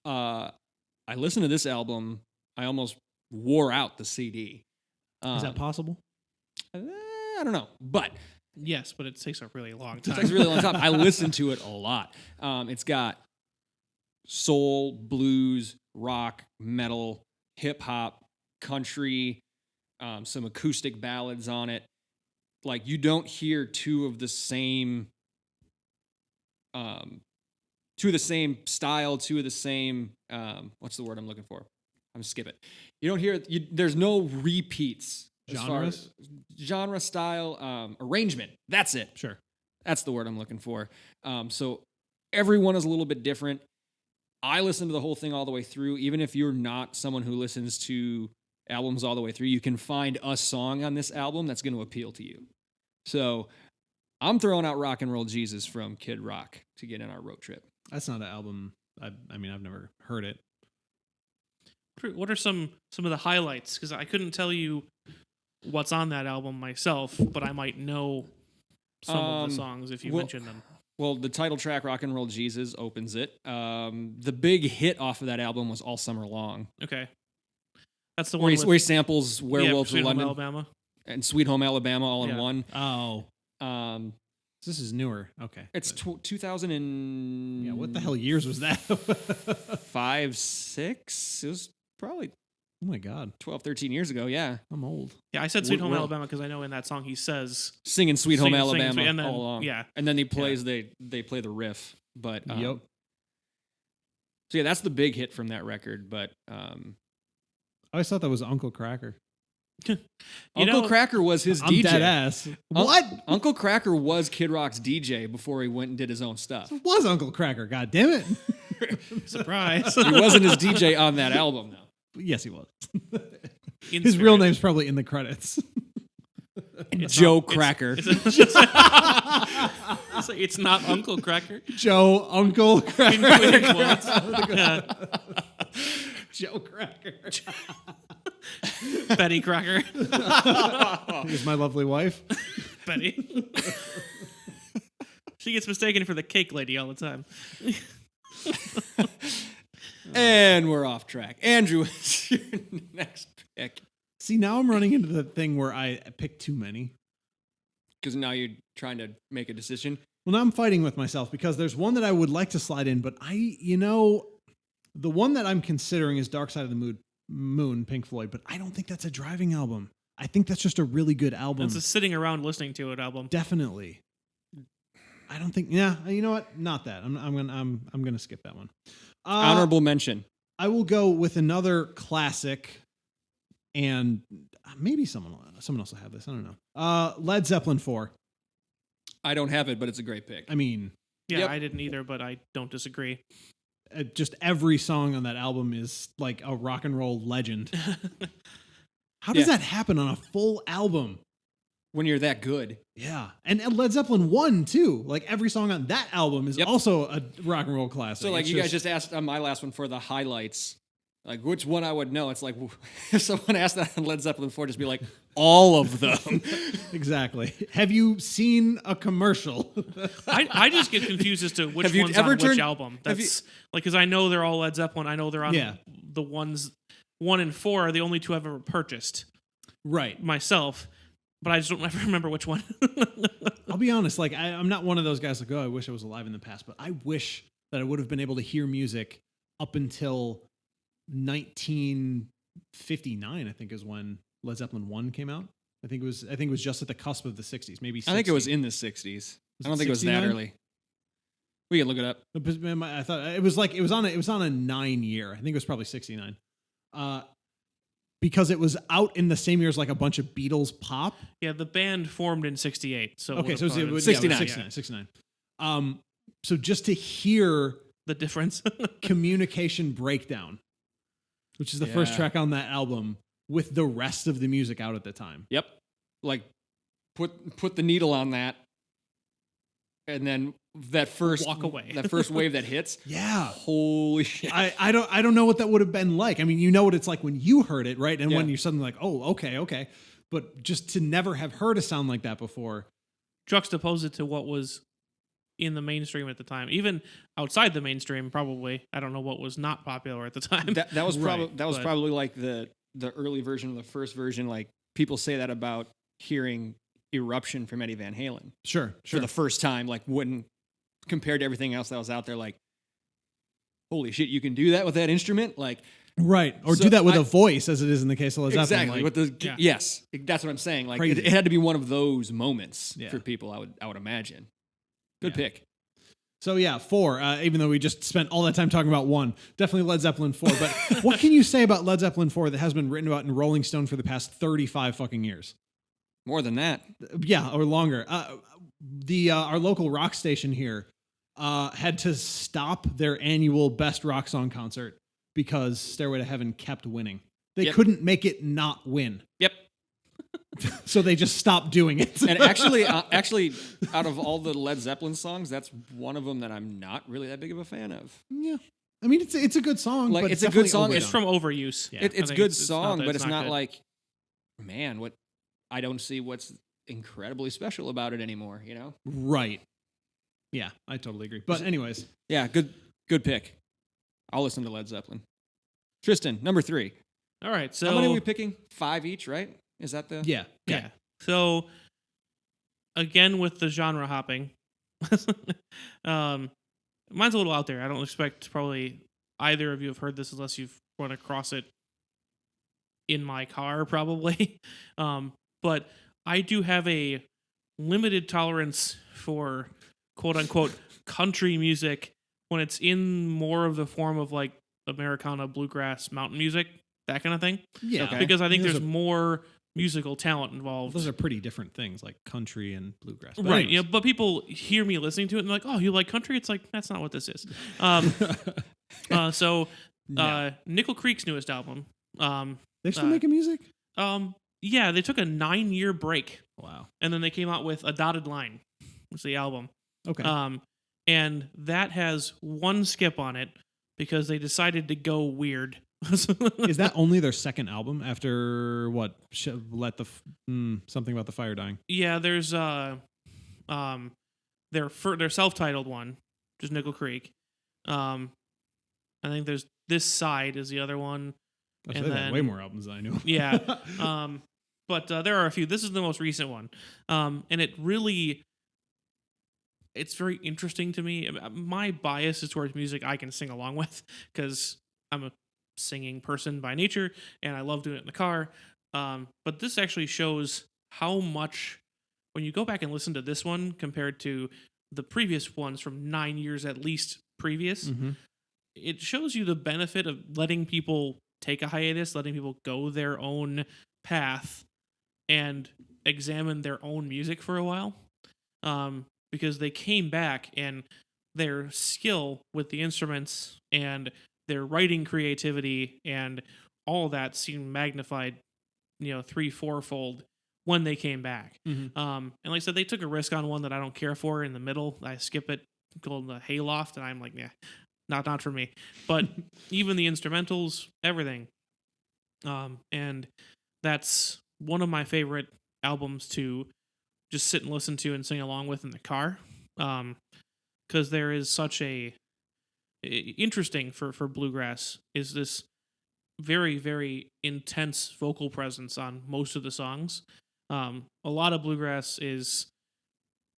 I listened to this album. I almost wore out the CD. Is that possible? I don't know, but Yes, but it takes a really long it time. takes a really long time. I listened to it a lot. It's got soul, blues, rock, metal, hip hop, country, some acoustic ballads on it. Like, you don't hear two of the same style, two of the same what's the word I'm looking for? I'm gonna skip it. You don't hear there's no repeats. As far as genre, style, arrangement. That's it. Sure. That's the word I'm looking for. So everyone is a little bit different. I listened to the whole thing all the way through. Even if you're not someone who listens to albums all the way through, you can find a song on this album that's going to appeal to you. So I'm throwing out Rock and Roll Jesus from Kid Rock to get in our road trip. That's not an album. I mean, I've never heard it. What are some of the highlights? Because I couldn't tell you what's on that album myself, but I might know some of the songs if you mention them. Well, the title track, Rock and Roll Jesus, opens it. The big hit off of that album was All Summer Long, Okay. That's the where one he samples Werewolves Sweet of Home London Alabama. and Sweet Home Alabama all in Yeah. one. Oh, This is newer. Okay. It's But- 2000 and yeah, what the hell years was that? 5, 6. It was probably Oh my god, 12, 13 years ago. Yeah, I'm old. Yeah, I said Sweet Home Well- Alabama because I know in that song he says, singing "Sweet Home Singing Alabama" Sweet- and then- all along. yeah. and then he plays they play the riff. But Yep. So yeah, that's the big hit from that record. But I always thought that was Uncle Cracker. Uncle Cracker was his I'm DJ. dead ass. Un- What? Uncle Cracker was Kid Rock's DJ before he went and did his own stuff. It was Uncle Cracker. God damn it. surprise. He wasn't his DJ on that album, though. Yes, he was. In His real spirit. name's probably in the credits. It's Joe not- Cracker. It's not Uncle Cracker. Joe Uncle In Cracker. Quidditch once. Yeah. Joe Cracker. Betty Cracker. Here's my lovely wife. Betty. She gets mistaken for the cake lady all the time. And we're off track. Andrew, what's your next pick? See, now I'm running into the thing where I pick too many. Because now you're trying to make a decision. Well, now I'm fighting with myself because there's one that I would like to slide in, but the one that I'm considering is Dark Side of the Moon, Pink Floyd, but I don't think that's a driving album. I think that's just a really good album. It's a sitting around listening to it album. Definitely. I don't think. Yeah, you know what? Not that. I'm gonna skip that one. Honorable mention. I will go with another classic, and maybe someone else will have this. I don't know. Led Zeppelin 4. I don't have it, but it's a great pick. I mean, Yeah, Yep. I didn't either, but I don't disagree. just every song on that album is like a rock and roll legend. How does Yeah. that happen on a full album? When you're that good. Yeah, and Led Zeppelin 1 too. Like every song on that album is Yep. also a rock and roll classic. So, like, It's you guys just asked on my last one for the highlights. Like, which one I would know? It's like, if someone asked that on Led Zeppelin 4, just be like, all of them. exactly. Have you seen a commercial? I just get confused as to which Have you one's ever on which turned- album. have you- That's like because I know they're all Led Zeppelin. I know they're on Yeah. the ones 1 and 4 are the only two I've ever purchased Right. myself, but I just don't ever remember which one. I'll be honest. Like, I'm not one of those guys like, oh, I wish I was alive in the past, but I wish that I would have been able to hear music up until 1959. I think is when Led Zeppelin 1 came out. I think it was just at the cusp of the 60s. Maybe 60. I think it was in the 60s. Was I don't it think it was that 69? early. We can look it up. I thought it was like it was on a 9 year. I think it was probably 69. Because it was out in the same year as like a bunch of Beatles pop. Yeah, the band formed in '68. So Okay, so it was, probably been 69. 69. So just to hear the difference. Communication Breakdown, which is the first Yeah. track on that album, with the rest of the music out at the time. Yep. Like, put the needle on that. And then that first Walk away. that first wave that hits. Yeah. Holy shit. I don't know what that would have been like. I mean, you know what it's like when you heard it, right? And when Yeah. you're suddenly like, oh, okay. But just to never have heard a sound like that before. Juxtapose it to what was in the mainstream at the time, even outside the mainstream. Probably, I don't know what was not popular at the time. That was probably Right, that was but- probably like the early version of the first version. Like, people say that about hearing Eruption from Eddie Van Halen Sure. for the first time, like, when compared to everything else that was out there, like, holy shit, you can do that with that instrument? Like, Right. Or So do that with I- a voice, as it is in the case of Led Zeppelin. exactly. Like, With the Yeah. yes, that's what I'm saying. Like, Crazy. it had to be one of those moments Yeah. for people. I would imagine. Good Yeah. pick. So yeah, 4. Even though we just spent all that time talking about 1, definitely Led Zeppelin 4. But what can you say about Led Zeppelin 4 that has been written about in Rolling Stone for the past 35 fucking years? More than that. Yeah, or longer. Our local rock station here had to stop their annual Best Rock Song concert because Stairway to Heaven kept winning. They Yep. couldn't make it not win, Yep. so they just stopped doing it. And actually, out of all the Led Zeppelin songs, that's one of them that I'm not really that big of a fan of. yeah, I mean it's a good song. Like, but it's a good definitely song. It's overdone. from overuse. Yeah. It's I think good it's not song, that but it's not good. like, man, what I don't see what's incredibly special about it anymore. You know? Right. Yeah, I totally agree. But anyways, Yeah, good pick. I'll listen to Led Zeppelin. Tristan, number 3. All right, so How many are we picking? 5 each, right? Is that the? yeah. yeah. So again with the genre hopping. Mine's a little out there. I don't expect probably either of you have heard this unless you've run across it in my car, probably. But I do have a limited tolerance for quote unquote country music when it's in more of the form of like Americana, bluegrass, mountain music, that kind of thing. Yeah. Okay. Because I think Those there's are- more musical talent involved. Those are pretty different things, like country and bluegrass. But Right. anyways. Yeah, but people hear me listening to it and they're like, oh, you like country? It's like, that's not what this is. So Nickel Creek's newest album. They're still uh, making music? Yeah, they took a 9-year break Wow. and then they came out with A Dotted Line, was the album. Okay. And that has one skip on it because they decided to go weird. Is that only their second album after what? Something about the fire dying. Yeah, there's their self-titled one, which is Nickel Creek. I think there's This Side is the other one. Oh, so And they've had then- way more albums than I knew. Yeah. But there are a few. This is the most recent one. And it's very interesting to me. My bias is towards music I can sing along with because I'm a singing person by nature and I love doing it in the car. But this actually shows how much, when you go back and listen to this one compared to the previous ones from 9 years at least previous, Mhm. it shows you the benefit of letting people take a hiatus, letting people go their own path and examine their own music for a while. Because they came back and their skill with the instruments and their writing creativity and all that seemed magnified, 3-4-fold when they came back. Mhm. And like I said, they took a risk on one that I don't care for in the middle. I skip it, called the Hayloft, and I'm like, yeah, not for me. But even the instrumentals, everything. And that's one of my favorite albums to just sit and listen to and sing along with in the car. Because there is such interesting for bluegrass is this very, very intense vocal presence on most of the songs. A lot of bluegrass is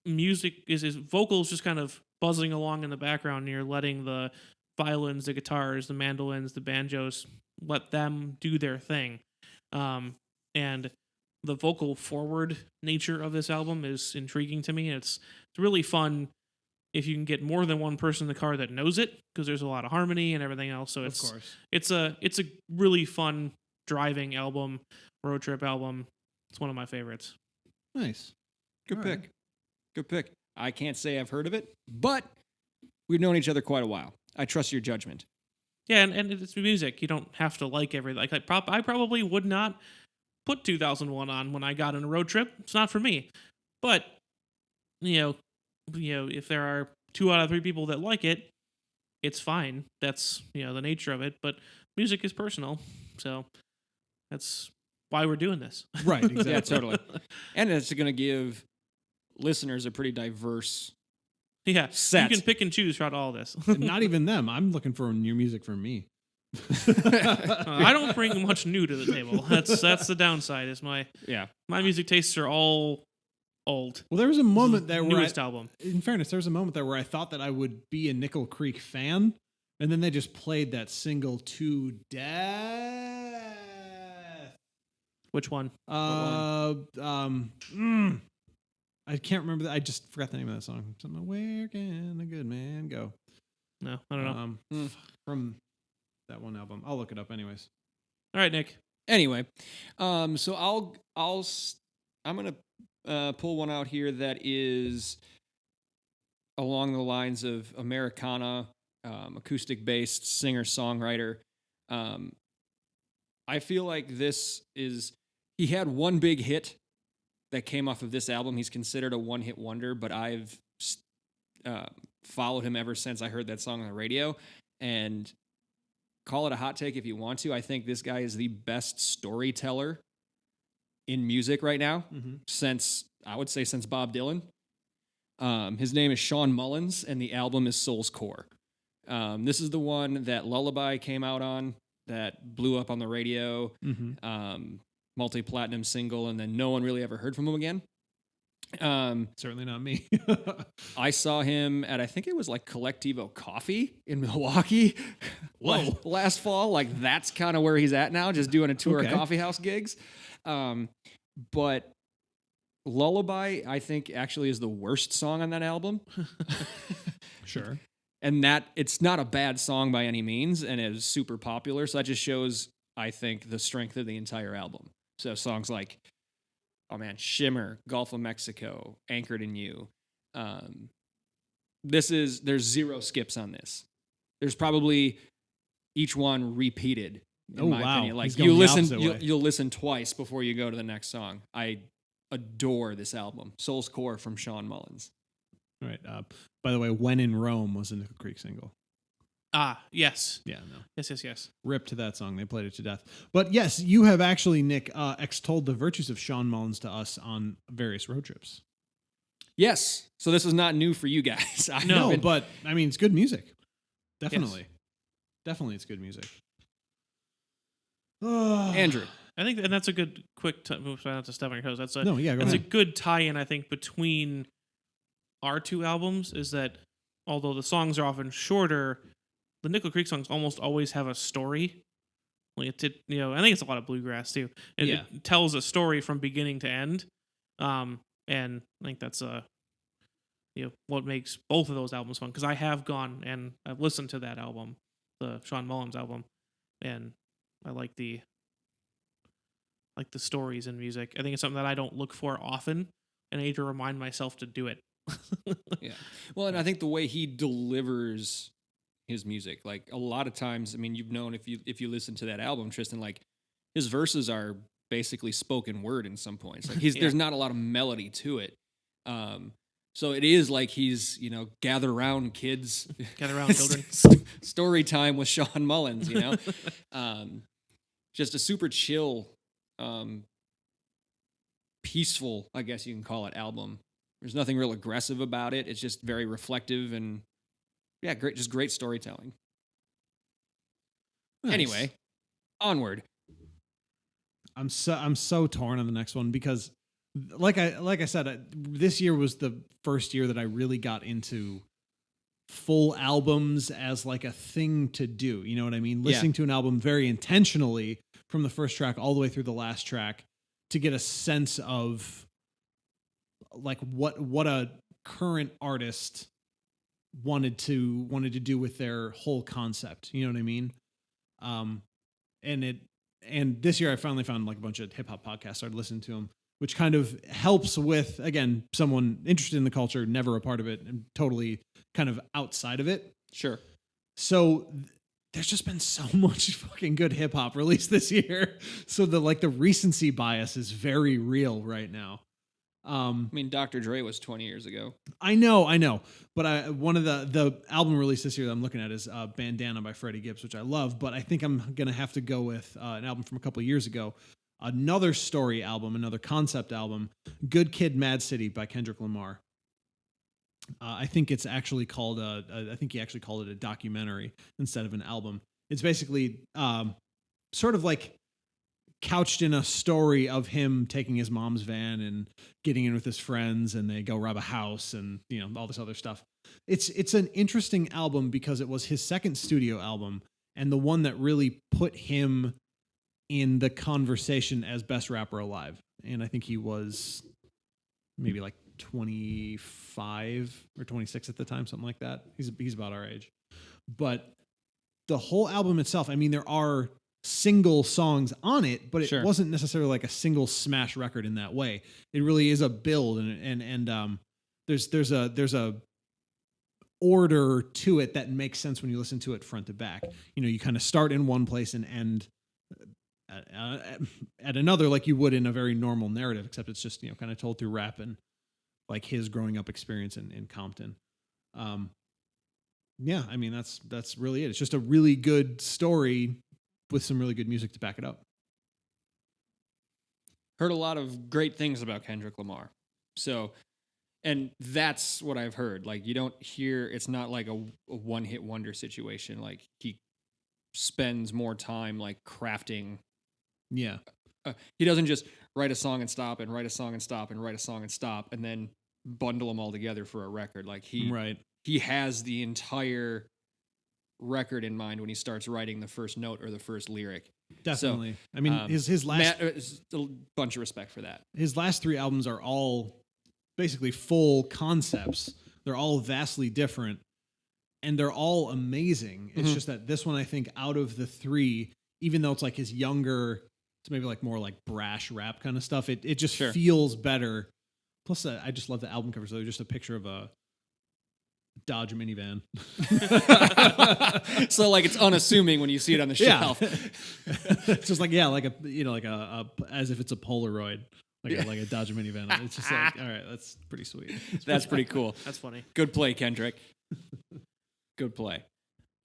music is vocals just kind of buzzing along in the background and you're letting the violins, the guitars, the mandolins, the banjos, let them do their thing. And the vocal forward nature of this album is intriguing to me. It's really fun if you can get more than one person in the car that knows it, because there's a lot of harmony and everything else. So Of course. it's a really fun driving album, road trip album. It's one of my favorites. Nice. Good All pick. right. Good pick. I can't say I've heard of it, but we've known each other quite a while. I trust your judgment. Yeah, and it's music. You don't have to like everything. I probably would not put 2001 on when I got on a road trip. It's not for me. But if there are 2 out of 3 people that like it, it's fine. That's the nature of it. But music is personal, so that's why we're doing this. Right, exactly. Yeah, totally. And it's going to give listeners a pretty diverse. Yeah, Set. you can pick and choose throughout all this. Not even them. I'm looking for new music for me. I don't bring much new to the table. That's the downside. Is my Yeah. music tastes are all old. Well, there was a moment there where, Newest album. in fairness, there was a moment there where I thought that I would be a Nickel Creek fan, and then they just played that single to death. Which one? I can't remember that. I just forgot the name of that song. Something, where can a good man go? No, I don't know. From that one album. I'll look it up anyways. All right, Nick. Anyway, so I'm gonna pull one out here that is along the lines of Americana, acoustic based singer songwriter. I feel like he had one big hit that came off of this album. He's considered a one-hit wonder, but I've followed him ever since I heard that song on the radio. And call it a hot take if you want to. I think this guy is the best storyteller in music right now since Bob Dylan. His name is Sean Mullins, and the album is Soul's Core. This is the one that Lullaby came out on that blew up on the radio. Multi-platinum single, and then no one really ever heard from him again. Certainly not me. I saw him at, I think it was like Collectivo Coffee in Milwaukee. Whoa. Last fall. Like that's kind of where he's at now, just doing a tour Okay. of coffee house gigs. But Lullaby, I think, actually is the worst song on that album. Sure. And that it's not a bad song by any means, and it is super popular. So that just shows, I think, the strength of the entire album. So songs like, oh man, Shimmer, Gulf of Mexico, Anchored in You. There's 0 skips on this. There's probably each one repeated. In Oh, my wow. opinion. Like He's going you the listen, opposite way. you'll listen twice before you go to the next song. I adore this album, Soul's Core from Sean Mullins. All right. By the way, When in Rome was a Nickel Creek single. Yes. Yeah, no. Yes. Rip to that song. They played it to death. But yes, you have actually, Nick, extolled the virtues of Sean Mullins to us on various road trips. Yes, so this is not new for you guys. I No, haven't- But I mean, it's good music. Definitely. Definitely, it's good music. Andrew. I think, and that's a good quick. Not to step on your toes. That's a No, yeah, go that's a ahead. good tie-in. I think between our two albums is that although the songs are often shorter, the Nickel Creek songs almost always have a story. Like I think it's a lot of bluegrass too. It tells a story from beginning to end. And I think that's what makes both of those albums fun, because I have gone and I've listened to that album, the Sean Mullins album, and I like the stories in music. I think it's something that I don't look for often, and I need to remind myself to do it. Yeah. Well, and I think the way he delivers his music, like a lot of times, I mean, you've known if you listen to that album, Tristan, like his verses are basically spoken word in some points. Like Yeah. there's not a lot of melody to it. So it is like he's, gather around kids. Gather around, children. Story time with Sean Mullins, just a super chill, peaceful, I guess you can call it, album. There's nothing real aggressive about it. It's just very reflective and great storytelling. Nice. Anyway, onward. I'm so torn on the next one because, like I said, this year was the first year that I really got into full albums as like a thing to do. You know what I mean? Yeah. Listening to an album very intentionally from the first track all the way through the last track to get a sense of like what a current artist wanted to do with their whole concept. You know what I mean? And this year I finally found like a bunch of hip hop podcasts, started listening to them, which kind of helps with, again, someone interested in the culture, never a part of it, and totally kind of outside of it. Sure. So there's just been so much fucking good hip hop released this year. So the recency bias is very real right now. I mean, Dr. Dre was 20 years ago. I know. But one of the album released this year that I'm looking at is Bandana by Freddie Gibbs, which I love. But I think I'm going to have to go with an album from a couple of years ago. Another story album, another concept album, Good Kid, Mad City by Kendrick Lamar. I think it's actually called I think he actually called it a documentary instead of an album. It's basically sort of like couched in a story of him taking his mom's van and getting in with his friends, and they go rob a house and all this other stuff. It's an interesting album because it was his second studio album and the one that really put him in the conversation as best rapper alive. And I think he was maybe like 25 or 26 at the time, something like that. He's about our age. But the whole album itself, I mean, there are single songs on it, but it Sure. wasn't necessarily like a single smash record in that way. It really is a build, and there's a order to it that makes sense when you listen to it front to back. You kind of start in one place and end at another, like you would in a very normal narrative, except it's just kind of told through rap and like his growing up experience in Compton. Yeah, I mean that's really it. It's just a really good story with some really good music to back it up. Heard a lot of great things about Kendrick Lamar. So, and that's what I've heard. Like, you don't hear, it's not like a one-hit wonder situation. Like, he spends more time, like, crafting Yeah. he doesn't just write a song and stop and write a song and stop and write a song and stop and then bundle them all together for a record. Like he has the entire record in mind when he starts writing the first note or the first lyric. Definitely. So, I mean, his last a bunch of respect for that. his last 3 albums are all basically full concepts. They're all vastly different, and they're all amazing. It's just that this one, I think, out of the 3, even though it's like his younger, it's maybe like more like brash rap kind of stuff. It just feels better. Plus, I just love the album cover. So just a picture of a Dodge minivan. So like it's unassuming when you see it on the shelf. It's just like like a as if it's a Polaroid, like a Dodge minivan. It's just like, all right, that's pretty sweet. That's pretty cool. That's funny. Good play, Kendrick. Good play.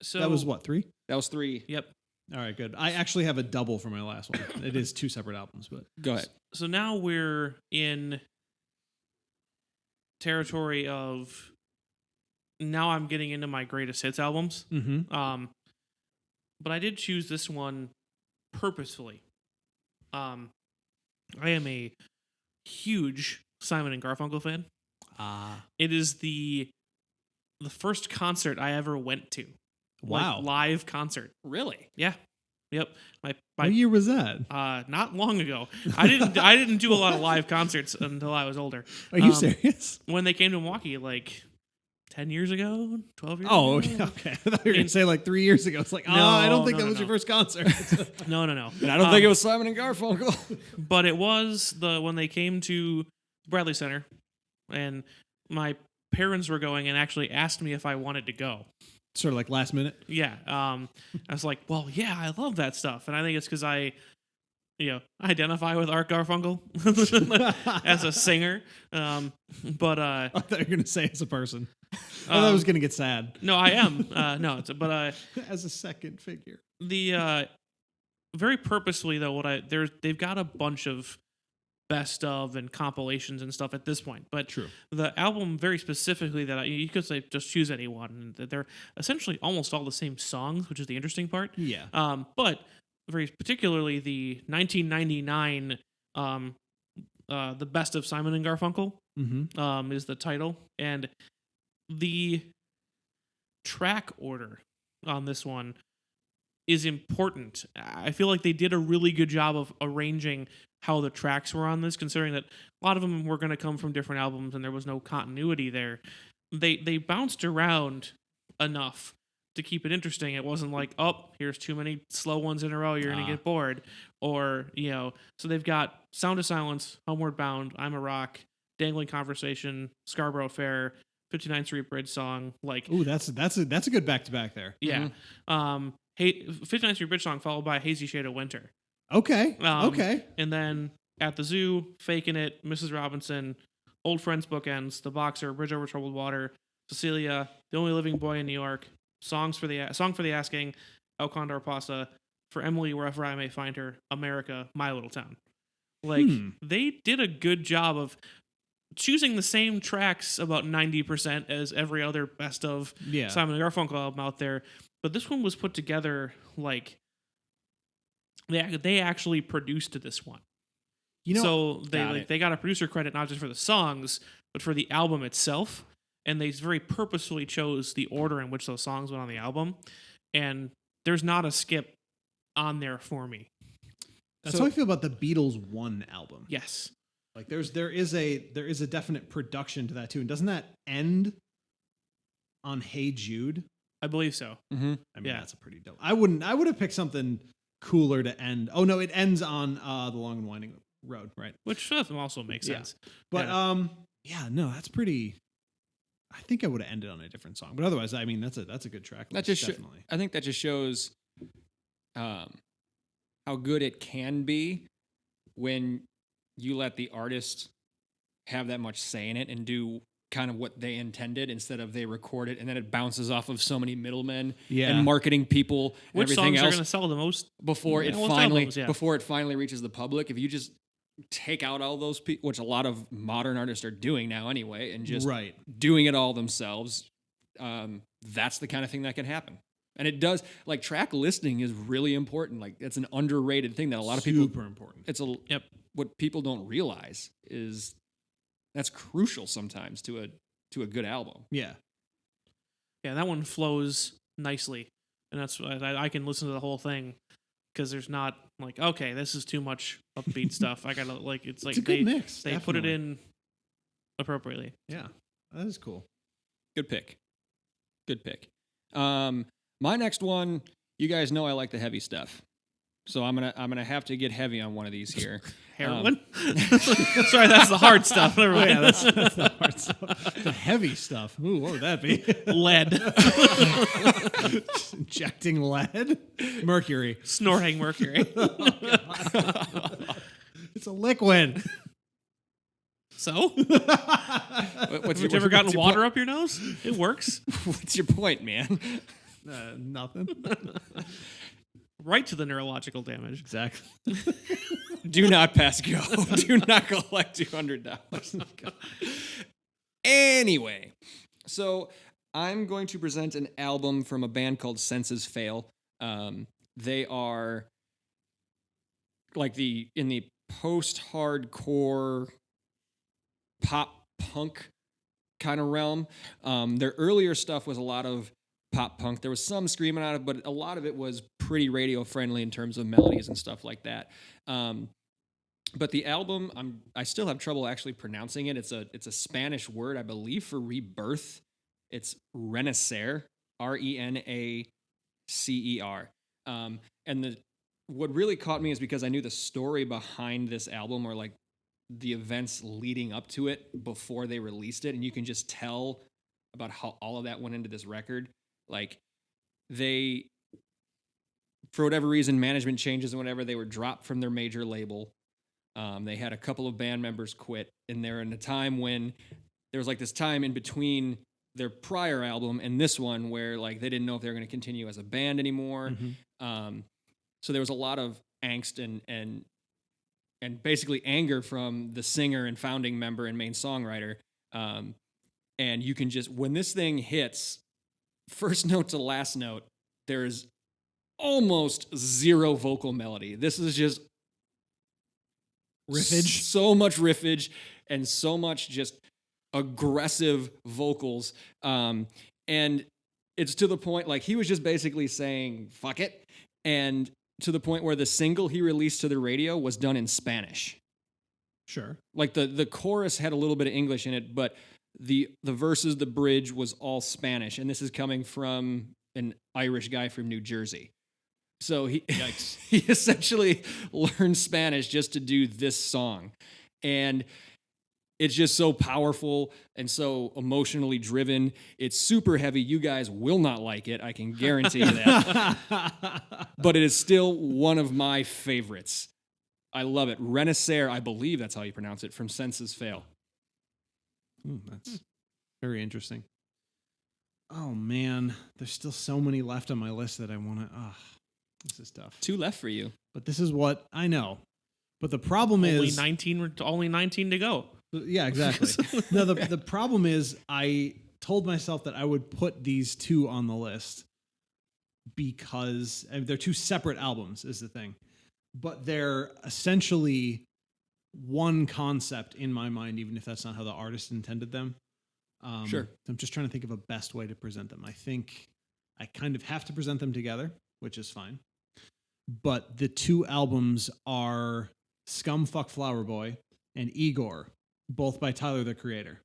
So That was what, 3? That was 3. Yep. All right, good. I actually have a double for my last one. It is 2 separate albums, but Go ahead. So now we're in territory of, now I'm getting into my greatest hits albums. But I did choose this one purposefully. I am a huge Simon and Garfunkel fan. It is the first concert I ever went to. Wow. Like, live concert. Really? Yeah. Yep. what year was that? Not long ago. I didn't do a lot of live concerts until I was older. Are you serious? When they came to Milwaukee, like 10 years ago, 12 years Oh, ago. okay. I thought you were going to say like 3 years ago. It's like, I don't think that was your first concert. No. And I don't think it was Simon and Garfunkel. But it was when they came to Bradley Center, and my parents were going and actually asked me if I wanted to go. Sort of like last minute. Yeah. I was like, well, yeah, I love that stuff. And I think it's because I identify with Art Garfunkel as a singer. But I thought you were going to say as a person. I thought I was going to get sad. No, I am. As a second figure. The very purposefully though, they've got a bunch of best of and compilations and stuff at this point. But True. The album very specifically that you could say just choose any one. They're essentially almost all the same songs, which is the interesting part. Yeah. But very particularly the 1999 the best of Simon and Garfunkel is the title, and the track order on this one is important. I feel like they did a really good job of arranging how the tracks were on this, considering that a lot of them were going to come from different albums and there was no continuity there. They bounced around enough to keep it interesting. It wasn't like, oh, here's too many slow ones in a row, you're going to get bored. Or, so they've got Sound of Silence, Homeward Bound, I'm a Rock, Dangling Conversation, Scarborough Fair, 59th Street Bridge Song. Like, ooh, that's a good back-to-back there. Yeah. 59th Street Bridge Song followed by Hazy Shade of Winter. Okay. Okay. And then At the Zoo, Faking It, Mrs. Robinson, Old Friends Bookends, The Boxer, Bridge Over Troubled Water, Cecilia, The Only Living Boy in New York, Song for the Asking, El Condor Pasa, For Emily Wherever I May Find Her, America, My Little Town. Like, they did a good job of choosing the same tracks about 90% as every other best of Simon and Garfunkel album out there. But this one was put together like they actually produced this one. So they got a producer credit not just for the songs, but for the album itself. And they very purposefully chose the order in which those songs went on the album. And there's not a skip on there for me. That's how I feel about the Beatles 1 album. Yes. Like there is a definite production to that too. And doesn't that end on Hey Jude? I believe so. I mean, that's a pretty dope. I would have picked something cooler to end. Oh no, it ends on The Long and Winding Road, right? Which also makes sense. But no, that's pretty. I think I would have ended on a different song, but otherwise, I mean, that's a good track. That just definitely. I think that just shows how good it can be when you let the artist have that much say in it and do kind of what they intended instead of they record it and then it bounces off of so many middlemen and marketing people and which everything songs else are going to sell the most before it finally reaches the public. If you just take out all those people, which a lot of modern artists are doing now anyway, and just doing it all themselves, that's the kind of thing that can happen. And it does, like, track listing is really important. Like, it's an underrated thing that a lot of people, Super important. it's a, Yep. what people don't realize is that's crucial sometimes to a good album. Yeah. Yeah, that one flows nicely, and that's why I can listen to the whole thing because there's not like, okay, this is too much upbeat stuff. I gotta like it's like It's a good mix. they put it definitely. in appropriately. Yeah. That is cool. Good pick. Good pick. My next one, you guys know I like the heavy stuff. So I'm gonna have to get heavy on one of these here. Heroin. Sorry, that's the hard stuff. Never mind. Yeah, that's the hard stuff. The heavy stuff. Ooh, what would that be? Lead, Just injecting lead? Mercury. snorting mercury. It's a liquid. So, What's have you ever gotten water up your nose? It works. What's your point, man? Nothing. Right to the neurological damage. Exactly. Do not pass go. Do not collect $200. Anyway, so I'm going to present an album from a band called Senses Fail. They are like in the post-hardcore pop punk kind of realm. Their earlier stuff was a lot of pop punk. There was some screaming out of it, but a lot of it was pretty radio friendly in terms of melodies and stuff like that. But the album, I still have trouble actually pronouncing it. It's a Spanish word, I believe, for rebirth. It's renacer, Renacer. And what really caught me is because I knew the story behind this album, or like the events leading up to it before they released it, and you can just tell about how all of that went into this record. Like, they, for whatever reason, management changes and whatever, they were dropped from their major label. They had a couple of band members quit, and they're in a time when there was like this time in between their prior album and this one where like they didn't know if they were going to continue as a band anymore. So there was a lot of angst and basically anger from the singer and founding member and main songwriter. And you can just, when this thing hits, first note to last note, there is almost zero vocal melody. This is just Riffage. So much riffage and so much just aggressive vocals. And it's to the point, like, he was just basically saying, fuck it. And to the point where the single he released to the radio was done in Spanish. Sure. Like the chorus had a little bit of English in it, but the verses, the bridge was all Spanish. And this is coming from an Irish guy from New Jersey. So he essentially learned Spanish just to do this song. And it's just so powerful and so emotionally driven. It's super heavy. You guys will not like it. I can guarantee you that. But it is still one of my favorites. I love it. Renacer, I believe that's how you pronounce it, from Senses Fail. That's very interesting. Oh, man. There's still so many left on my list that I want to... this is tough. 2 left for you. But this is what I know. But the problem Only is... 19 to go. Yeah, exactly. No, the problem is I told myself that I would put these 2 on the list because they're 2 separate albums is the thing. But they're essentially one concept in my mind, even if that's not how the artist intended them. Sure. I'm just trying to think of a best way to present them. I think I kind of have to present them together, which is fine. But the 2 albums are Scumfuck Flower Boy and Igor, both by Tyler, the Creator.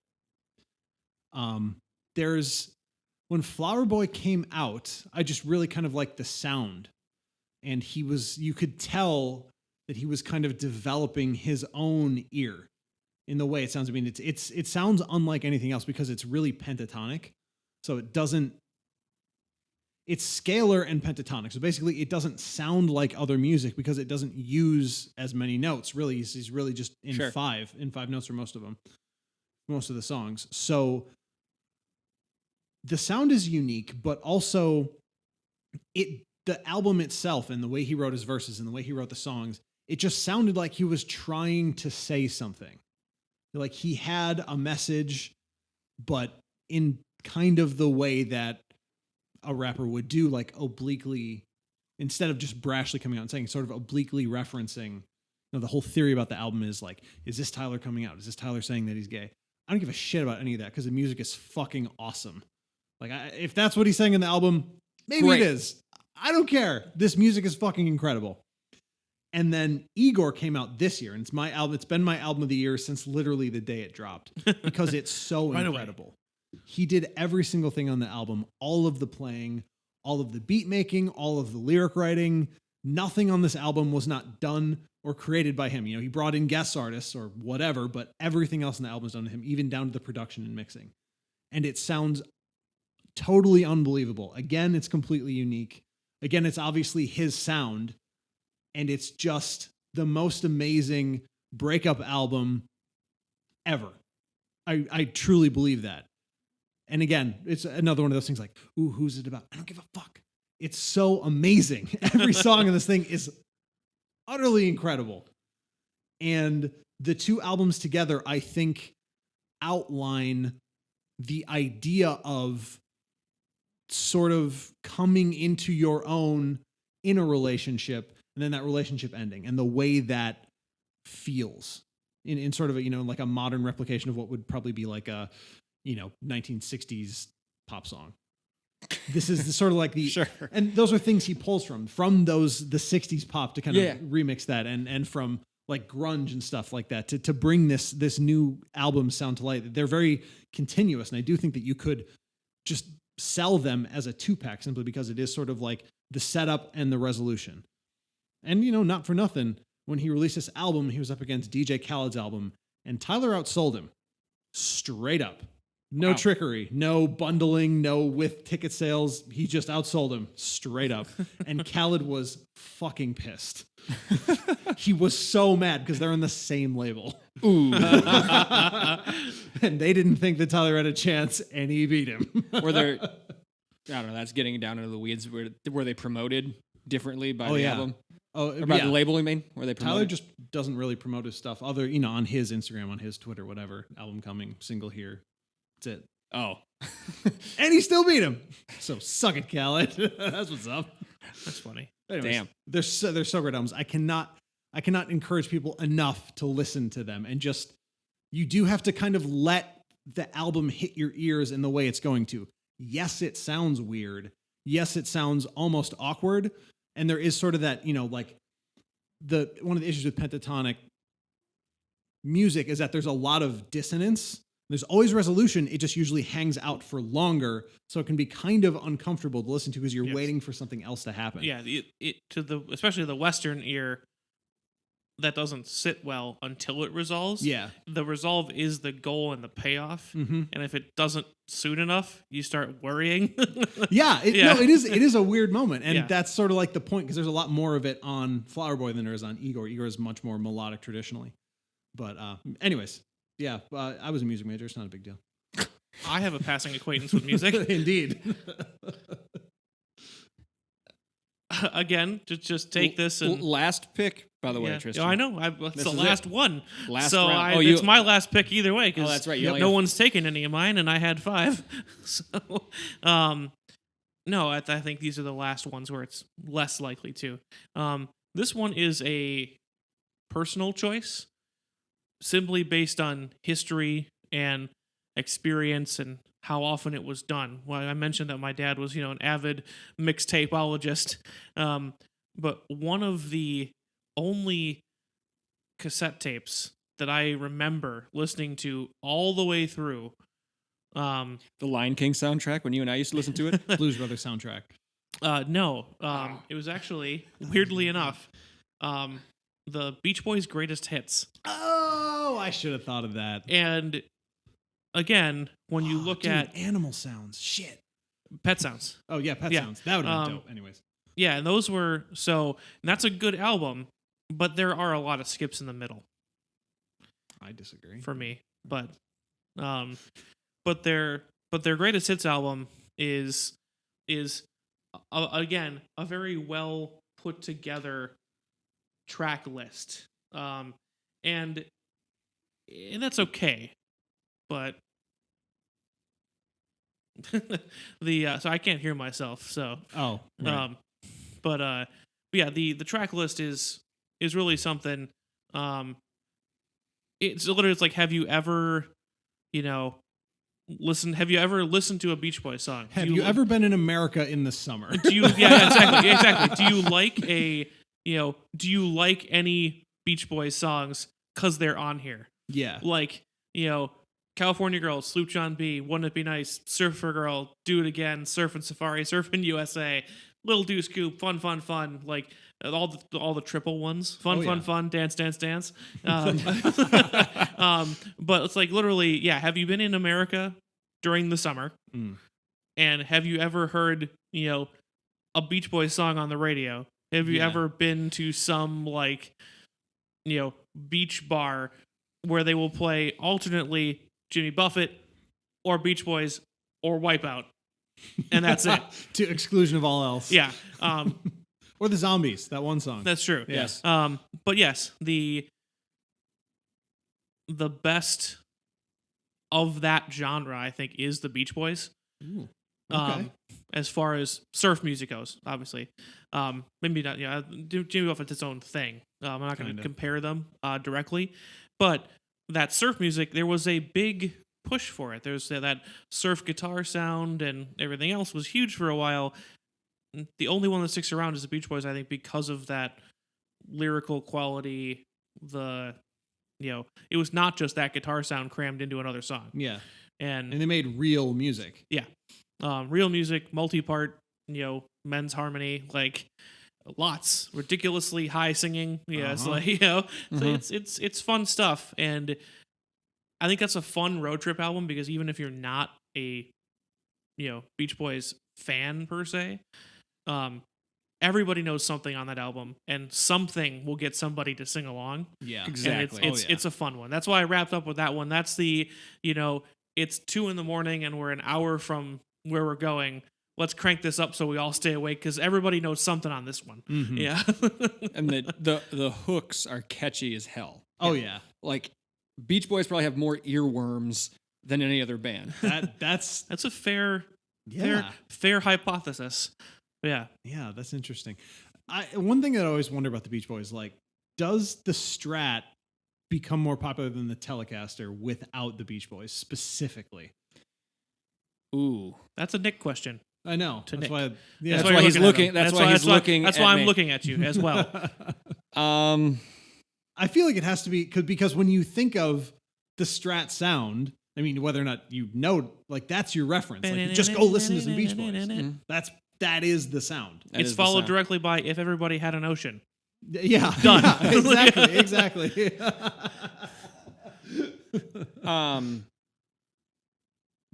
When Flower Boy came out, I just really kind of liked the sound. And you could tell that he was kind of developing his own ear in the way it sounds. I mean, it sounds unlike anything else because it's really pentatonic. So it's scalar and pentatonic. So basically it doesn't sound like other music because it doesn't use as many notes. Really, he's really just in Sure. 5 notes for most of them, most of the songs. So the sound is unique, but also the album itself and the way he wrote his verses and the way he wrote the songs, it just sounded like he was trying to say something. Like he had a message, but in kind of the way that a rapper would do, like obliquely, instead of just brashly coming out and saying, sort of obliquely referencing, the whole theory about the album is like, is this Tyler coming out? Is this Tyler saying that he's gay? I don't give a shit about any of that because the music is fucking awesome. Like, if that's what he's saying in the album, maybe Great. it is. I don't care. This music is fucking incredible. And then Igor came out this year, and it's my album. It's been my album of the year since literally the day it dropped because it's so Right away. incredible. He did every single thing on the album, all of the playing, all of the beat making, all of the lyric writing. Nothing on this album was not done or created by him. He brought in guest artists or whatever, but everything else in the album is done to him, even down to the production and mixing. And it sounds totally unbelievable. Again, it's completely unique. Again, it's obviously his sound. And it's just the most amazing breakup album ever. I truly believe that. And again, it's another one of those things like, ooh, who's it about? I don't give a fuck. It's so amazing. Every song in this thing is utterly incredible. And the two albums together, I think, outline the idea of sort of coming into your own in a relationship and then that relationship ending and the way that feels in sort of a, like a modern replication of what would probably be like a, 1960s pop song. This is the sort of like the, Sure. and those are things he pulls from those, the 60s pop to kind Yeah. of remix that and from like grunge and stuff like that to bring this new album sound to light. They're very continuous. And I do think that you could just sell them as a 2-pack simply because it is sort of like the setup and the resolution. And, not for nothing, when he released this album, he was up against DJ Khaled's album, and Tyler outsold him. Straight up. No Wow. trickery, no bundling, no with ticket sales. He just outsold him straight up. And Khaled was fucking pissed. He was so mad because they're on the same label. Ooh. And they didn't think that Tyler had a chance, and he beat him. Were there, I don't know, that's getting down into the weeds. Were they promoted differently by the album? Oh, Or by yeah. the label, you mean? Were they Tyler promoted? just doesn't really promote his stuff other, on his Instagram, on his Twitter, whatever. Album coming, single here. That's it. Oh. And he still beat him. So suck it, Khaled. That's what's up. That's funny. Anyways, Damn. They're so great albums. I cannot encourage people enough to listen to them. And just, you do have to kind of let the album hit your ears in the way it's going to. Yes, it sounds weird. Yes, it sounds almost awkward. And there is sort of that, like one of the issues with pentatonic music is that there's a lot of dissonance. There's always resolution. It just usually hangs out for longer. So it can be kind of uncomfortable to listen to because you're Yes. waiting for something else to happen. Yeah, especially the Western ear, that doesn't sit well until it resolves. Yeah. The resolve is the goal and the payoff. Mm-hmm. And if it doesn't soon enough, you start worrying. Yeah, Yeah. No, it is a weird moment, and Yeah. that's sort of like the point because there's a lot more of it on Flower Boy than there is on Igor. Igor is much more melodic traditionally, but anyways, yeah, I was a music major. It's not a big deal. I have a passing acquaintance with music. Indeed. Again, just take this and Last pick, by the way, yeah. Tristan. Oh, I know. It's This the is last it. one. Last so round. it's my last pick either way. 'Cause Oh, that's right. You only no have- one's taken any of mine, and I had 5. So, no, I think these are the last ones where it's less likely to. This one is a personal choice, simply based on history and experience and how often it was done. Well, I mentioned that my dad was, an avid mixtapeologist, but one of the only cassette tapes that I remember listening to all the way through. The Lion King soundtrack when you and I used to listen to it. Blues Brothers soundtrack. No, it was actually, weirdly enough, the Beach Boys' greatest hits. Oh, I should have thought of that. And again, when you look Dude, at animal sounds, shit. Pet Sounds, Oh yeah, Pet Yeah. Sounds. That would have been Um, dope. Anyways, yeah, and those were and that's a good album, but there are a lot of skips in the middle I disagree. for me. But their greatest hits album is again a very well put together track list, and that's okay, but So I can't hear myself. So Oh, right. but yeah, the track list is really something. It's literally it's like have you ever, you know, have you ever listened to a Beach Boys song? Have you ever been in America in the summer? do you yeah, exactly. Do you like do you like any Beach Boys songs cuz they're on here? Yeah. Like, California Girl, Sloop John B, Wouldn't It Be Nice, Surfer Girl, Do It Again, Surfing Safari, Surfing USA, Little Deuce Coupe, Fun, like all the triple ones, Oh, yeah. fun, dance. But it's like literally, yeah. Have you been in America during the summer? Mm. And have you ever heard, a Beach Boys song on the radio? Have you Yeah. ever been to some like, beach bar where they will play alternately Jimmy Buffett or Beach Boys or Wipeout? And that's it. To exclusion of all else. Yeah. Or the Zombies, that one song. That's true. Yes. But yes, the best of that genre, I think, is the Beach Boys. Ooh, okay. As far as surf music goes, obviously. Maybe not. Yeah, Jimmy Buffett's its own thing. I'm not going to Kinda. compare them directly, but that surf music, there was a big push for it. There's that surf guitar sound, and everything else was huge for a while. The only one that sticks around is the Beach Boys, I think, because of that lyrical quality. It was not just that guitar sound crammed into another song. Yeah. And they made real music. real music, multi-part, men's harmony, like lots, ridiculously high singing. Yeah, it's like so it's fun stuff, and I think that's a fun road trip album because even if you're not a Beach Boys fan per se, everybody knows something on that album, and something will get somebody to sing along. Yeah. Exactly. And it's a fun one. That's why I wrapped up with that one. That's the it's 2 a.m. and we're an hour from where we're going. Let's crank this up so we all stay awake because everybody knows something on this one. Mhm. Yeah. And the hooks are catchy as hell. Oh, yeah. Like Beach Boys probably have more earworms than any other band. That's That's a fair yeah. fair hypothesis. Yeah. Yeah, that's interesting. One thing that I always wonder about the Beach Boys, like, does the Strat become more popular than the Telecaster without the Beach Boys specifically? Ooh. That's a Nick question. I know. To That's Nick. why. Yeah. That's why why you're he's at looking. him. That's why he's looking. That's at why I'm me. looking at you as well. I feel like it has to be because when you think of the Strat sound, I mean, whether or not you know, like that's your reference. Like, just go listen to some Beach Boys. That is the sound. That It's is the followed sound. directly by If Everybody Had an Ocean. Yeah, Done. Yeah, exactly.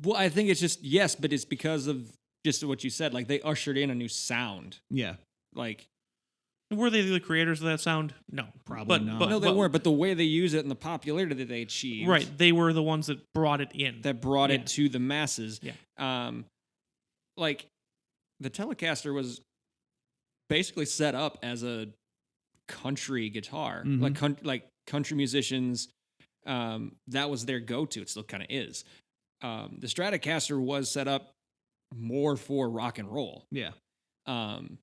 Well, I think it's just yes, but it's because of just what you said. Like they ushered in a new sound. Yeah, Like Were they the creators of that sound? No. Probably not. no, they weren't. But the way they use it and the popularity that they achieved, Right. They were the ones that brought it in. that brought Yeah. it to the masses. Yeah. Like the Telecaster was basically set up as a country guitar, Mhm. like country musicians. That was their go-to. It still kind of is. The Stratocaster was set up more for rock and roll. yeah. Um,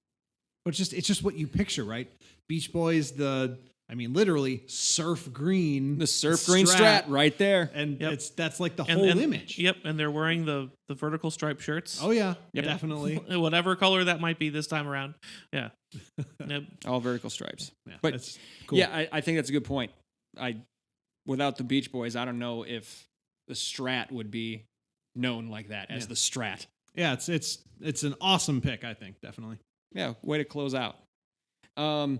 But it's just what you picture, right? Beach Boys, literally surf green, the surf green Strat right there. and Yep. that's like the And- whole and- image. Yep. And they're wearing the vertical striped shirts. Oh yeah, Yep. definitely. Whatever color that might be this time around. Yeah. Yep. All vertical stripes. Yeah, But that's cool. yeah, I think that's a good point. Without the Beach Boys, I don't know if the Strat would be known like that as Yeah. the Strat. Yeah, it's an awesome pick, I think, definitely. Yeah, way to close out. I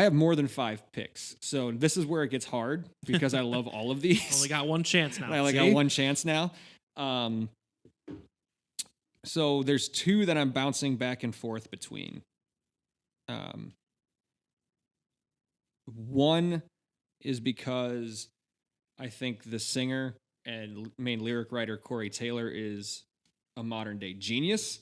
have more than 5 picks, so this is where it gets hard because I love all of these. Only got one chance now. I only See? got one chance now. So there's 2 that I'm bouncing back and forth between. One is because I think the singer and main lyric writer Corey Taylor is a modern day genius.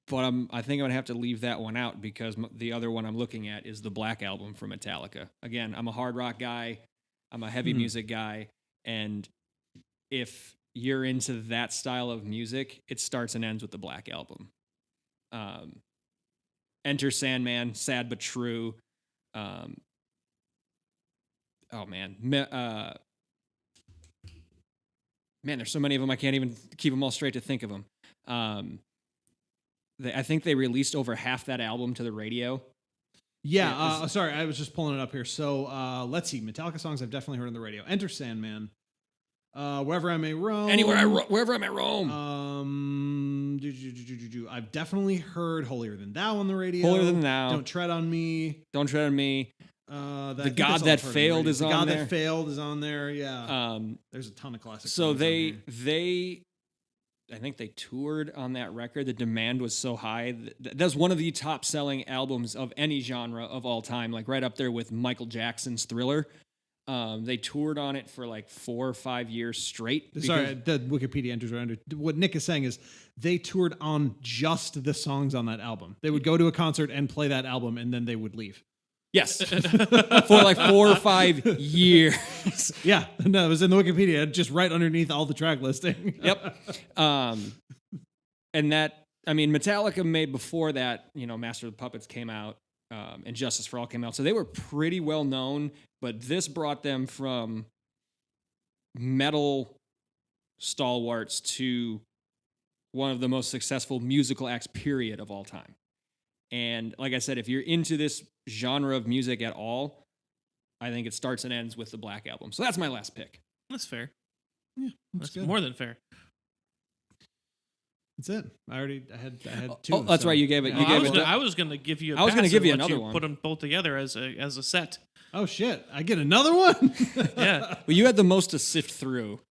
But I think I'm gonna have to leave that one out because the other one I'm looking at is the Black Album from Metallica. Again, I'm a hard rock guy, I'm a heavy music guy, and if you're into that style of music, it starts and ends with the Black Album. Enter Sandman, Sad But True. Oh man. Man, there's so many of them, I can't even keep them all straight to think of them. I think they released over half that album to the radio. Yeah, sorry, I was just pulling it up here. So let's see. Metallica songs I've definitely heard on the radio. Enter Sandman. Wherever I May Roam. Wherever I may roam. I've definitely heard Holier Than Thou on the radio. Holier Than Thou. Don't Tread on Me. Don't Tread on Me. The God That Failed is on there. The God That Failed is on there. Yeah. There's a ton of classics. So songs on here. I think they toured on that record. The demand was so high. That's one of the top selling albums of any genre of all time, like right up there with Michael Jackson's Thriller. They toured on it for like 4 or 5 years straight. Sorry, the Wikipedia entries are under. What Nick is saying is they toured on just the songs on that album. They would go to a concert and play that album, and then they would leave. Yes. For like 4 or 5 years. Yeah. No, it was in the Wikipedia, just right underneath all the track listing. Yep. And Metallica made before that, Master of the Puppets came out, and Justice for All came out. So they were pretty well known, but this brought them from metal stalwarts to one of the most successful musical acts, period, of all time. And like I said, if you're into this genre of music at all, I think it starts and ends with the Black Album. So that's my last pick. That's fair. Yeah, That's good. more than fair. That's it. I had two. Oh, that's so- right. You gave it. No, You gave it. I was going to give you. I was gonna give you and let another one. Put them both together as a set. Oh shit! I get another one. Yeah. Well, you had the most to sift through.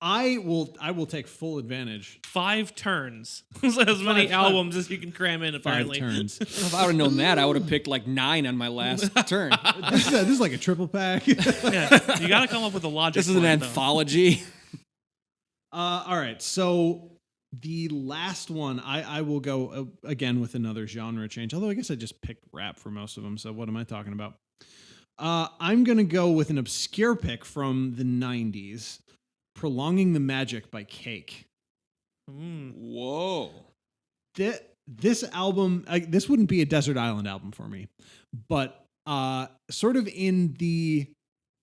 I will take full advantage. 5 turns. As many albums as you can cram in. 5 Apparently. turns. If I would have known that, I would have picked like 9 on my last turn. This is like a triple pack. Yeah. You got to come up with a logic. This is an for it, though. anthology. All right. So the last one, I will go again with another genre change. Although I guess I just picked rap for most of them. So what am I talking about? I'm gonna go with an obscure pick from the '90s, "Prolonging the Magic" by Cake. Whoa. This album, this wouldn't be a Desert Island album for me, but sort of in the,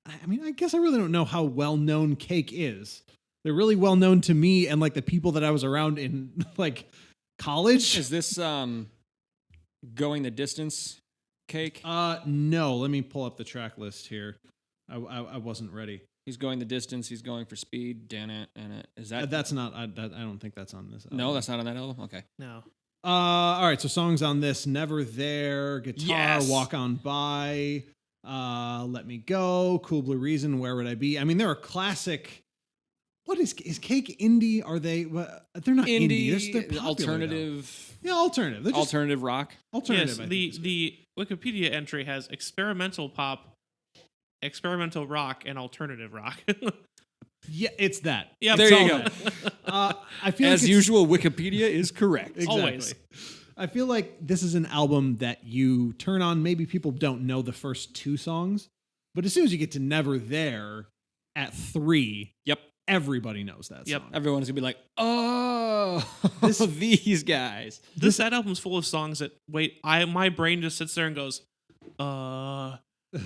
I guess I really don't know how well known Cake is. They're really well known to me and like the people that I was around in like college. Is this Going the Distance, Cake? No, let me pull up the track list here. I wasn't ready. He's going the distance. He's going for speed. Damn it. Is that? That's not. I don't think that's on this album. No, that's not on that album. Okay. No. All right. So songs on this: "Never There," "Guitar," Yes. "Walk On By," "Let Me Go," "Cool Blue Reason," "Where Would I Be." I mean, they're a classic. What is Cake indie? Are they? They're not indie. They're popular, alternative. though. Yeah, alternative. They're just Alternative rock. alternative. Yes. I think The is good. the Wikipedia entry has experimental pop, experimental rock, and alternative rock. Yeah, it's that. Yeah, There It's you all go. that. I feel As like it's- usual, Wikipedia is correct. Exactly. Always. I feel like this is an album that you turn on. Maybe people don't know the first 2 songs, but as soon as you get to "Never There" at 3, Yep. everybody knows that Yep. song. Everyone's gonna be like, "Oh, This- these guys." That album's full of songs that my brain just sits there and goes,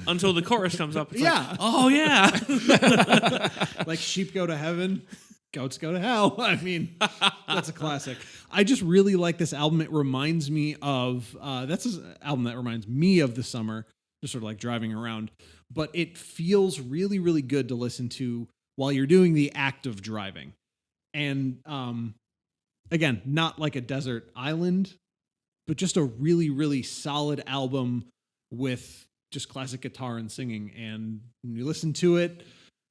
until the chorus comes up. It's Yeah. like, oh yeah. Like "Sheep Go to Heaven, Goats Go to Hell." I mean, that's a classic. I just really like this album. It reminds me of that's an album that reminds me of the summer, just sort of like driving around. But it feels really, really good to listen to while you're doing the act of driving. And again, not like a desert island, but just a really, really solid album with just classic guitar and singing. And when you listen to it,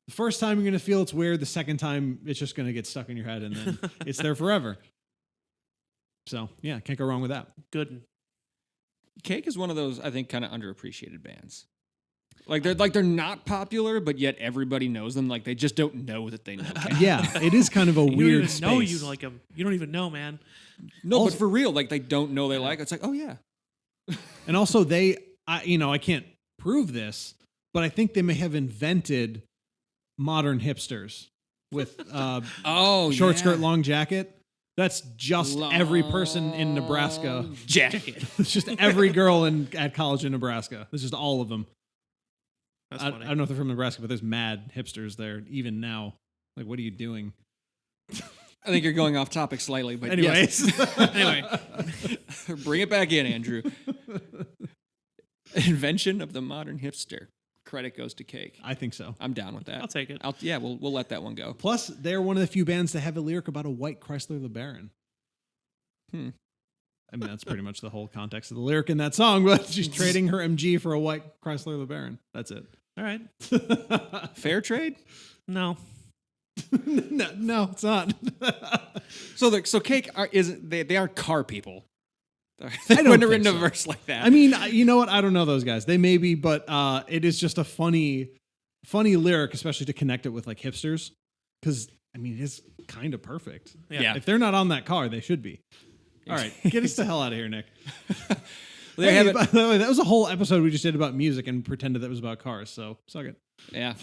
the first time you're going to feel it's weird. The second time, it's just going to get stuck in your head, and then it's there forever. So, yeah, can't go wrong with that. Good. Cake is one of those, I think, kind of underappreciated bands. They're not popular, but yet everybody knows them. Like they just don't know that they know. Cake. Yeah, it is kind of a You don't weird even space. know you like them. You don't even know, man. No, Also- but for real, like they don't know they like it. It's like, oh yeah. And also, I can't prove this, but I think they may have invented modern hipsters. with Oh, short yeah. skirt, long jacket. That's just every person in Nebraska. Jacket. It's just every girl at college in Nebraska. It's just all of them. That's I funny. don't know if they're from Nebraska, but there's mad hipsters there even now. Like, what are you doing? I think you're going off topic slightly, but Anyways, Anyway, yes. Bring it back in, Andrew. Invention of the modern hipster. Credit goes to Cake. I think so. I'm down with that. I'll take it. Yeah, we'll let that one go. Plus, they're one of the few bands that have a lyric about a white Chrysler LeBaron. I mean, that's pretty much the whole context of the lyric in that song, but she's trading her MG for a white Chrysler LeBaron. That's it. All right. Fair trade. No. no, it's not. So Cake they aren't car people. They don't wouldn't have think written a so. verse like that. I mean, you know what? I don't know those guys. They may be, but it is just a funny lyric, especially to connect it with like hipsters. Because I mean, it is kind of perfect. Yeah. If they're not on that car, they should be. All right, get us the hell out of here, Nick. There you Hey, have it. by the way, that was a whole episode we just did about music and pretended that was about cars. So suck it. Yeah.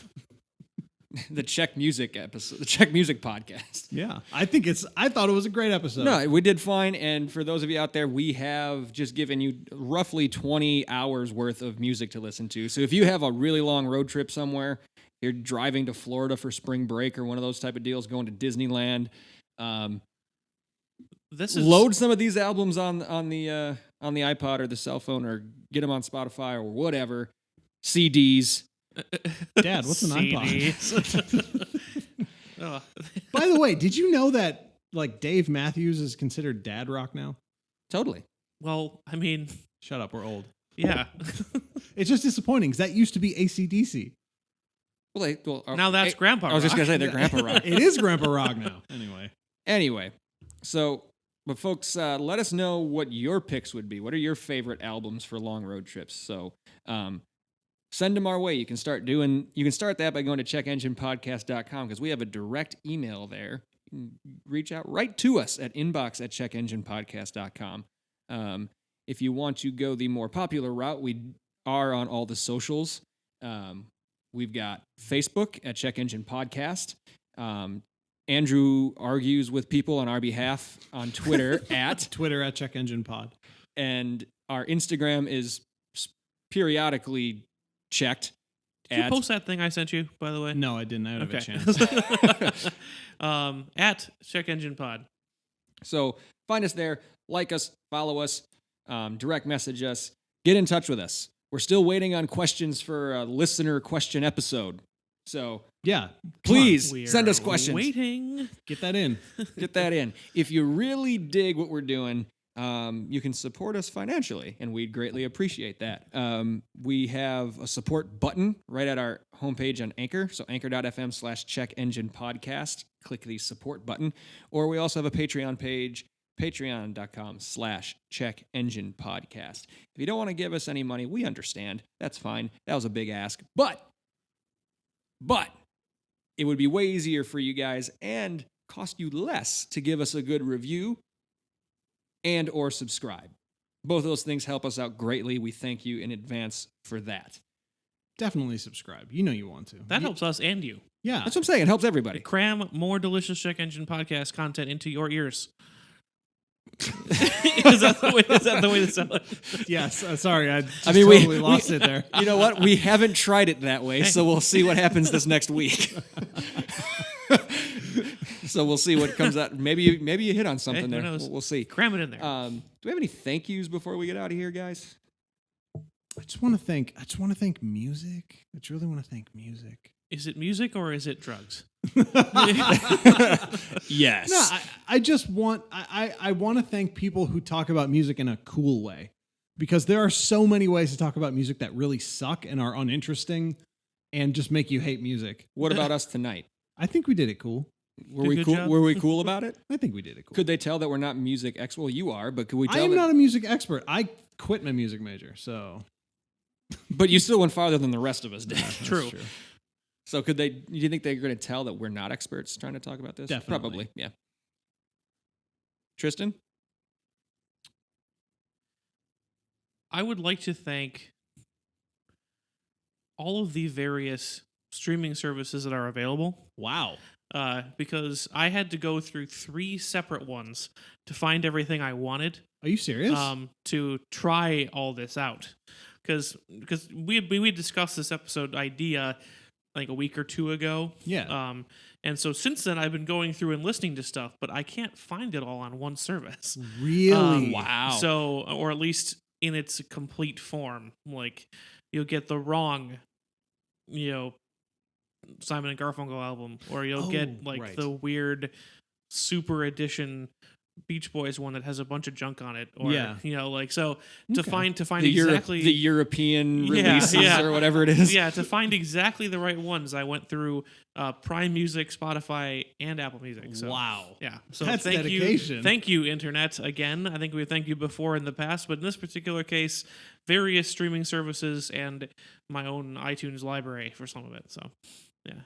The Czech music episode, the Czech music podcast. Yeah, I thought it was a great episode. No, we did fine. And for those of you out there, we have just given you roughly 20 hours worth of music to listen to. So if you have a really long road trip somewhere, you're driving to Florida for spring break or one of those type of deals, going to Disneyland, This is load some of these albums on the iPod or the cell phone, or get them on Spotify or whatever. CDs. Dad, what's an iPod? CDs. Oh. By the way, did you know that like Dave Matthews is considered dad rock now? Totally. Well, I mean, Shut up, we're old. yeah. It's just disappointing because that used to be AC/DC. Now that's Grandpa I was just Rock. gonna say they're Grandpa Rock. It is Grandpa Rock now. Anyway, so, but folks, let us know what your picks would be. What are your favorite albums for long road trips? So, send them our way. You can start that by going to checkenginepodcast.com because we have a direct email there. You can reach out right to us at inbox@checkenginepodcast.com. If you want to go the more popular route, we are on all the socials. We've got Facebook at Check Engine Podcast. Andrew argues with people on our behalf on Twitter at Twitter at Check Engine Pod. and our Instagram is periodically checked Did you at post that thing I sent you, by the way? No, I didn't. I don't have a chance. At Check Engine Pod. So find us there, like us, follow us, direct message us, get in touch with us. We're still waiting on questions for a listener question episode. So Yeah. please We're send us questions. Waiting. Get that in. Get that in. If you really dig what we're doing, you can support us financially, and we'd greatly appreciate that. We have a support button right at our homepage on Anchor, so anchor.fm/Check Engine Podcast. Click the support button. Or we also have a Patreon page, patreon.com/Check Engine Podcast. If you don't want to give us any money, we understand. That's fine. That was a big ask. But it would be way easier for you guys and cost you less to give us a good review and or subscribe. Both of those things help us out greatly. We thank you in advance for that. Definitely subscribe. You know you want to. That helps us and you. Yeah. That's what I'm saying. It helps everybody. Cram more delicious Check Engine Podcast content into your ears. Is that the way to sell it? Yes. Sorry. I just I mean, we- totally lost it there. You know what? We haven't tried it that way, so we'll see what happens this next week. So we'll see what comes out. Maybe you hit on something who there. knows? We'll see. Cram it in there. Do we have any thank yous before we get out of here, guys? I just want to thank music. I really want to thank music. Is it music or is it drugs? Yes. No, I just want I want to thank people who talk about music in a cool way, because there are so many ways to talk about music that really suck and are uninteresting and just make you hate music. What about us tonight? I think we did it cool. Were Did a we good cool? job. Were we cool about it? I think we did it cool. Could they tell that we're not music experts? Well, you are, but could we I tell am that? not a music expert. I quit my music major, so But you still went farther than the rest of us did. that's True. So could they? Do you think they're going to tell that we're not experts trying to talk about this? Definitely. Probably. Yeah. Tristan? I would like to thank all of the various streaming services that are available. Wow. because I had to go through 3 separate ones to find everything I wanted Are you serious? to try all this out. Because we discussed this episode idea like a week or 2 ago. Yeah. And so since then I've been going through and listening to stuff, but I can't find it all on one service. Really? Wow. So, or at least in its complete form, like you'll get the wrong, Simon and Garfunkel album, or you'll get like right. the weird super edition Beach Boys one that has a bunch of junk on it, or Yeah. so to Okay. find the, exactly the European Yeah, releases yeah. or whatever it is. yeah, to find exactly the right ones, I went through Prime Music, Spotify, and Apple Music. So, Wow. yeah. So That's thank dedication. you, thank you, Internet. Again, I think we thanked you before in the past, but in this particular case, various streaming services and my own iTunes library for some of it. So, yeah.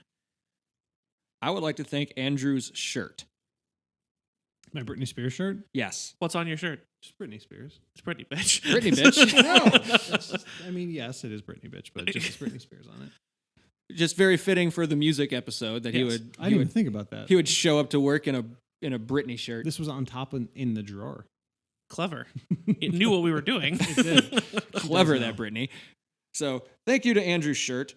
I would like to thank Andrew's shirt. My Britney Spears shirt? Yes. What's on your shirt? Just Britney Spears. It's Britney, bitch. Britney, bitch. No. That's just, I mean, yes, it is Britney, bitch, but it just has Britney Spears on it. Just very fitting for the music episode that Yes. he would I didn't even think about that. he would show up to work in a Britney shirt. This was on top in the drawer. Clever. It knew what we were doing. It did. Clever does that now. Britney. So thank you to Andrew's shirt,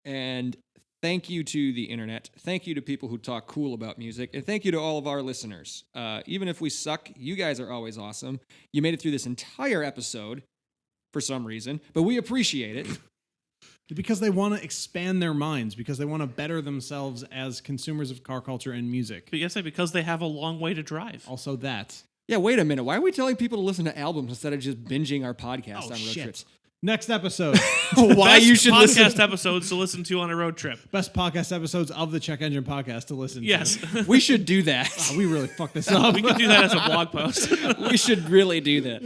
and thank you to the internet. Thank you to people who talk cool about music, and thank you to all of our listeners. Even if we suck, you guys are always awesome. You made it through this entire episode for some reason, but we appreciate it. Because they want to expand their minds, because they want to better themselves as consumers of car culture and music. But yes, because they have a long way to drive. Also that. Yeah, wait a minute. Why are we telling people to listen to albums instead of just binging our podcast on road shit. trips? Next episode. Why Best you should podcast listen? episodes to listen to on a road trip. Best podcast episodes of the Check Engine Podcast to listen Yes. to. We should do that. Oh, we really fucked this up. We could do that as a blog post. We should really do that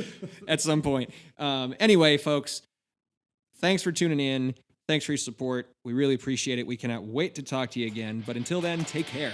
at some point. Anyway, folks, thanks for tuning in. Thanks for your support. We really appreciate it. We cannot wait to talk to you again. But until then, take care.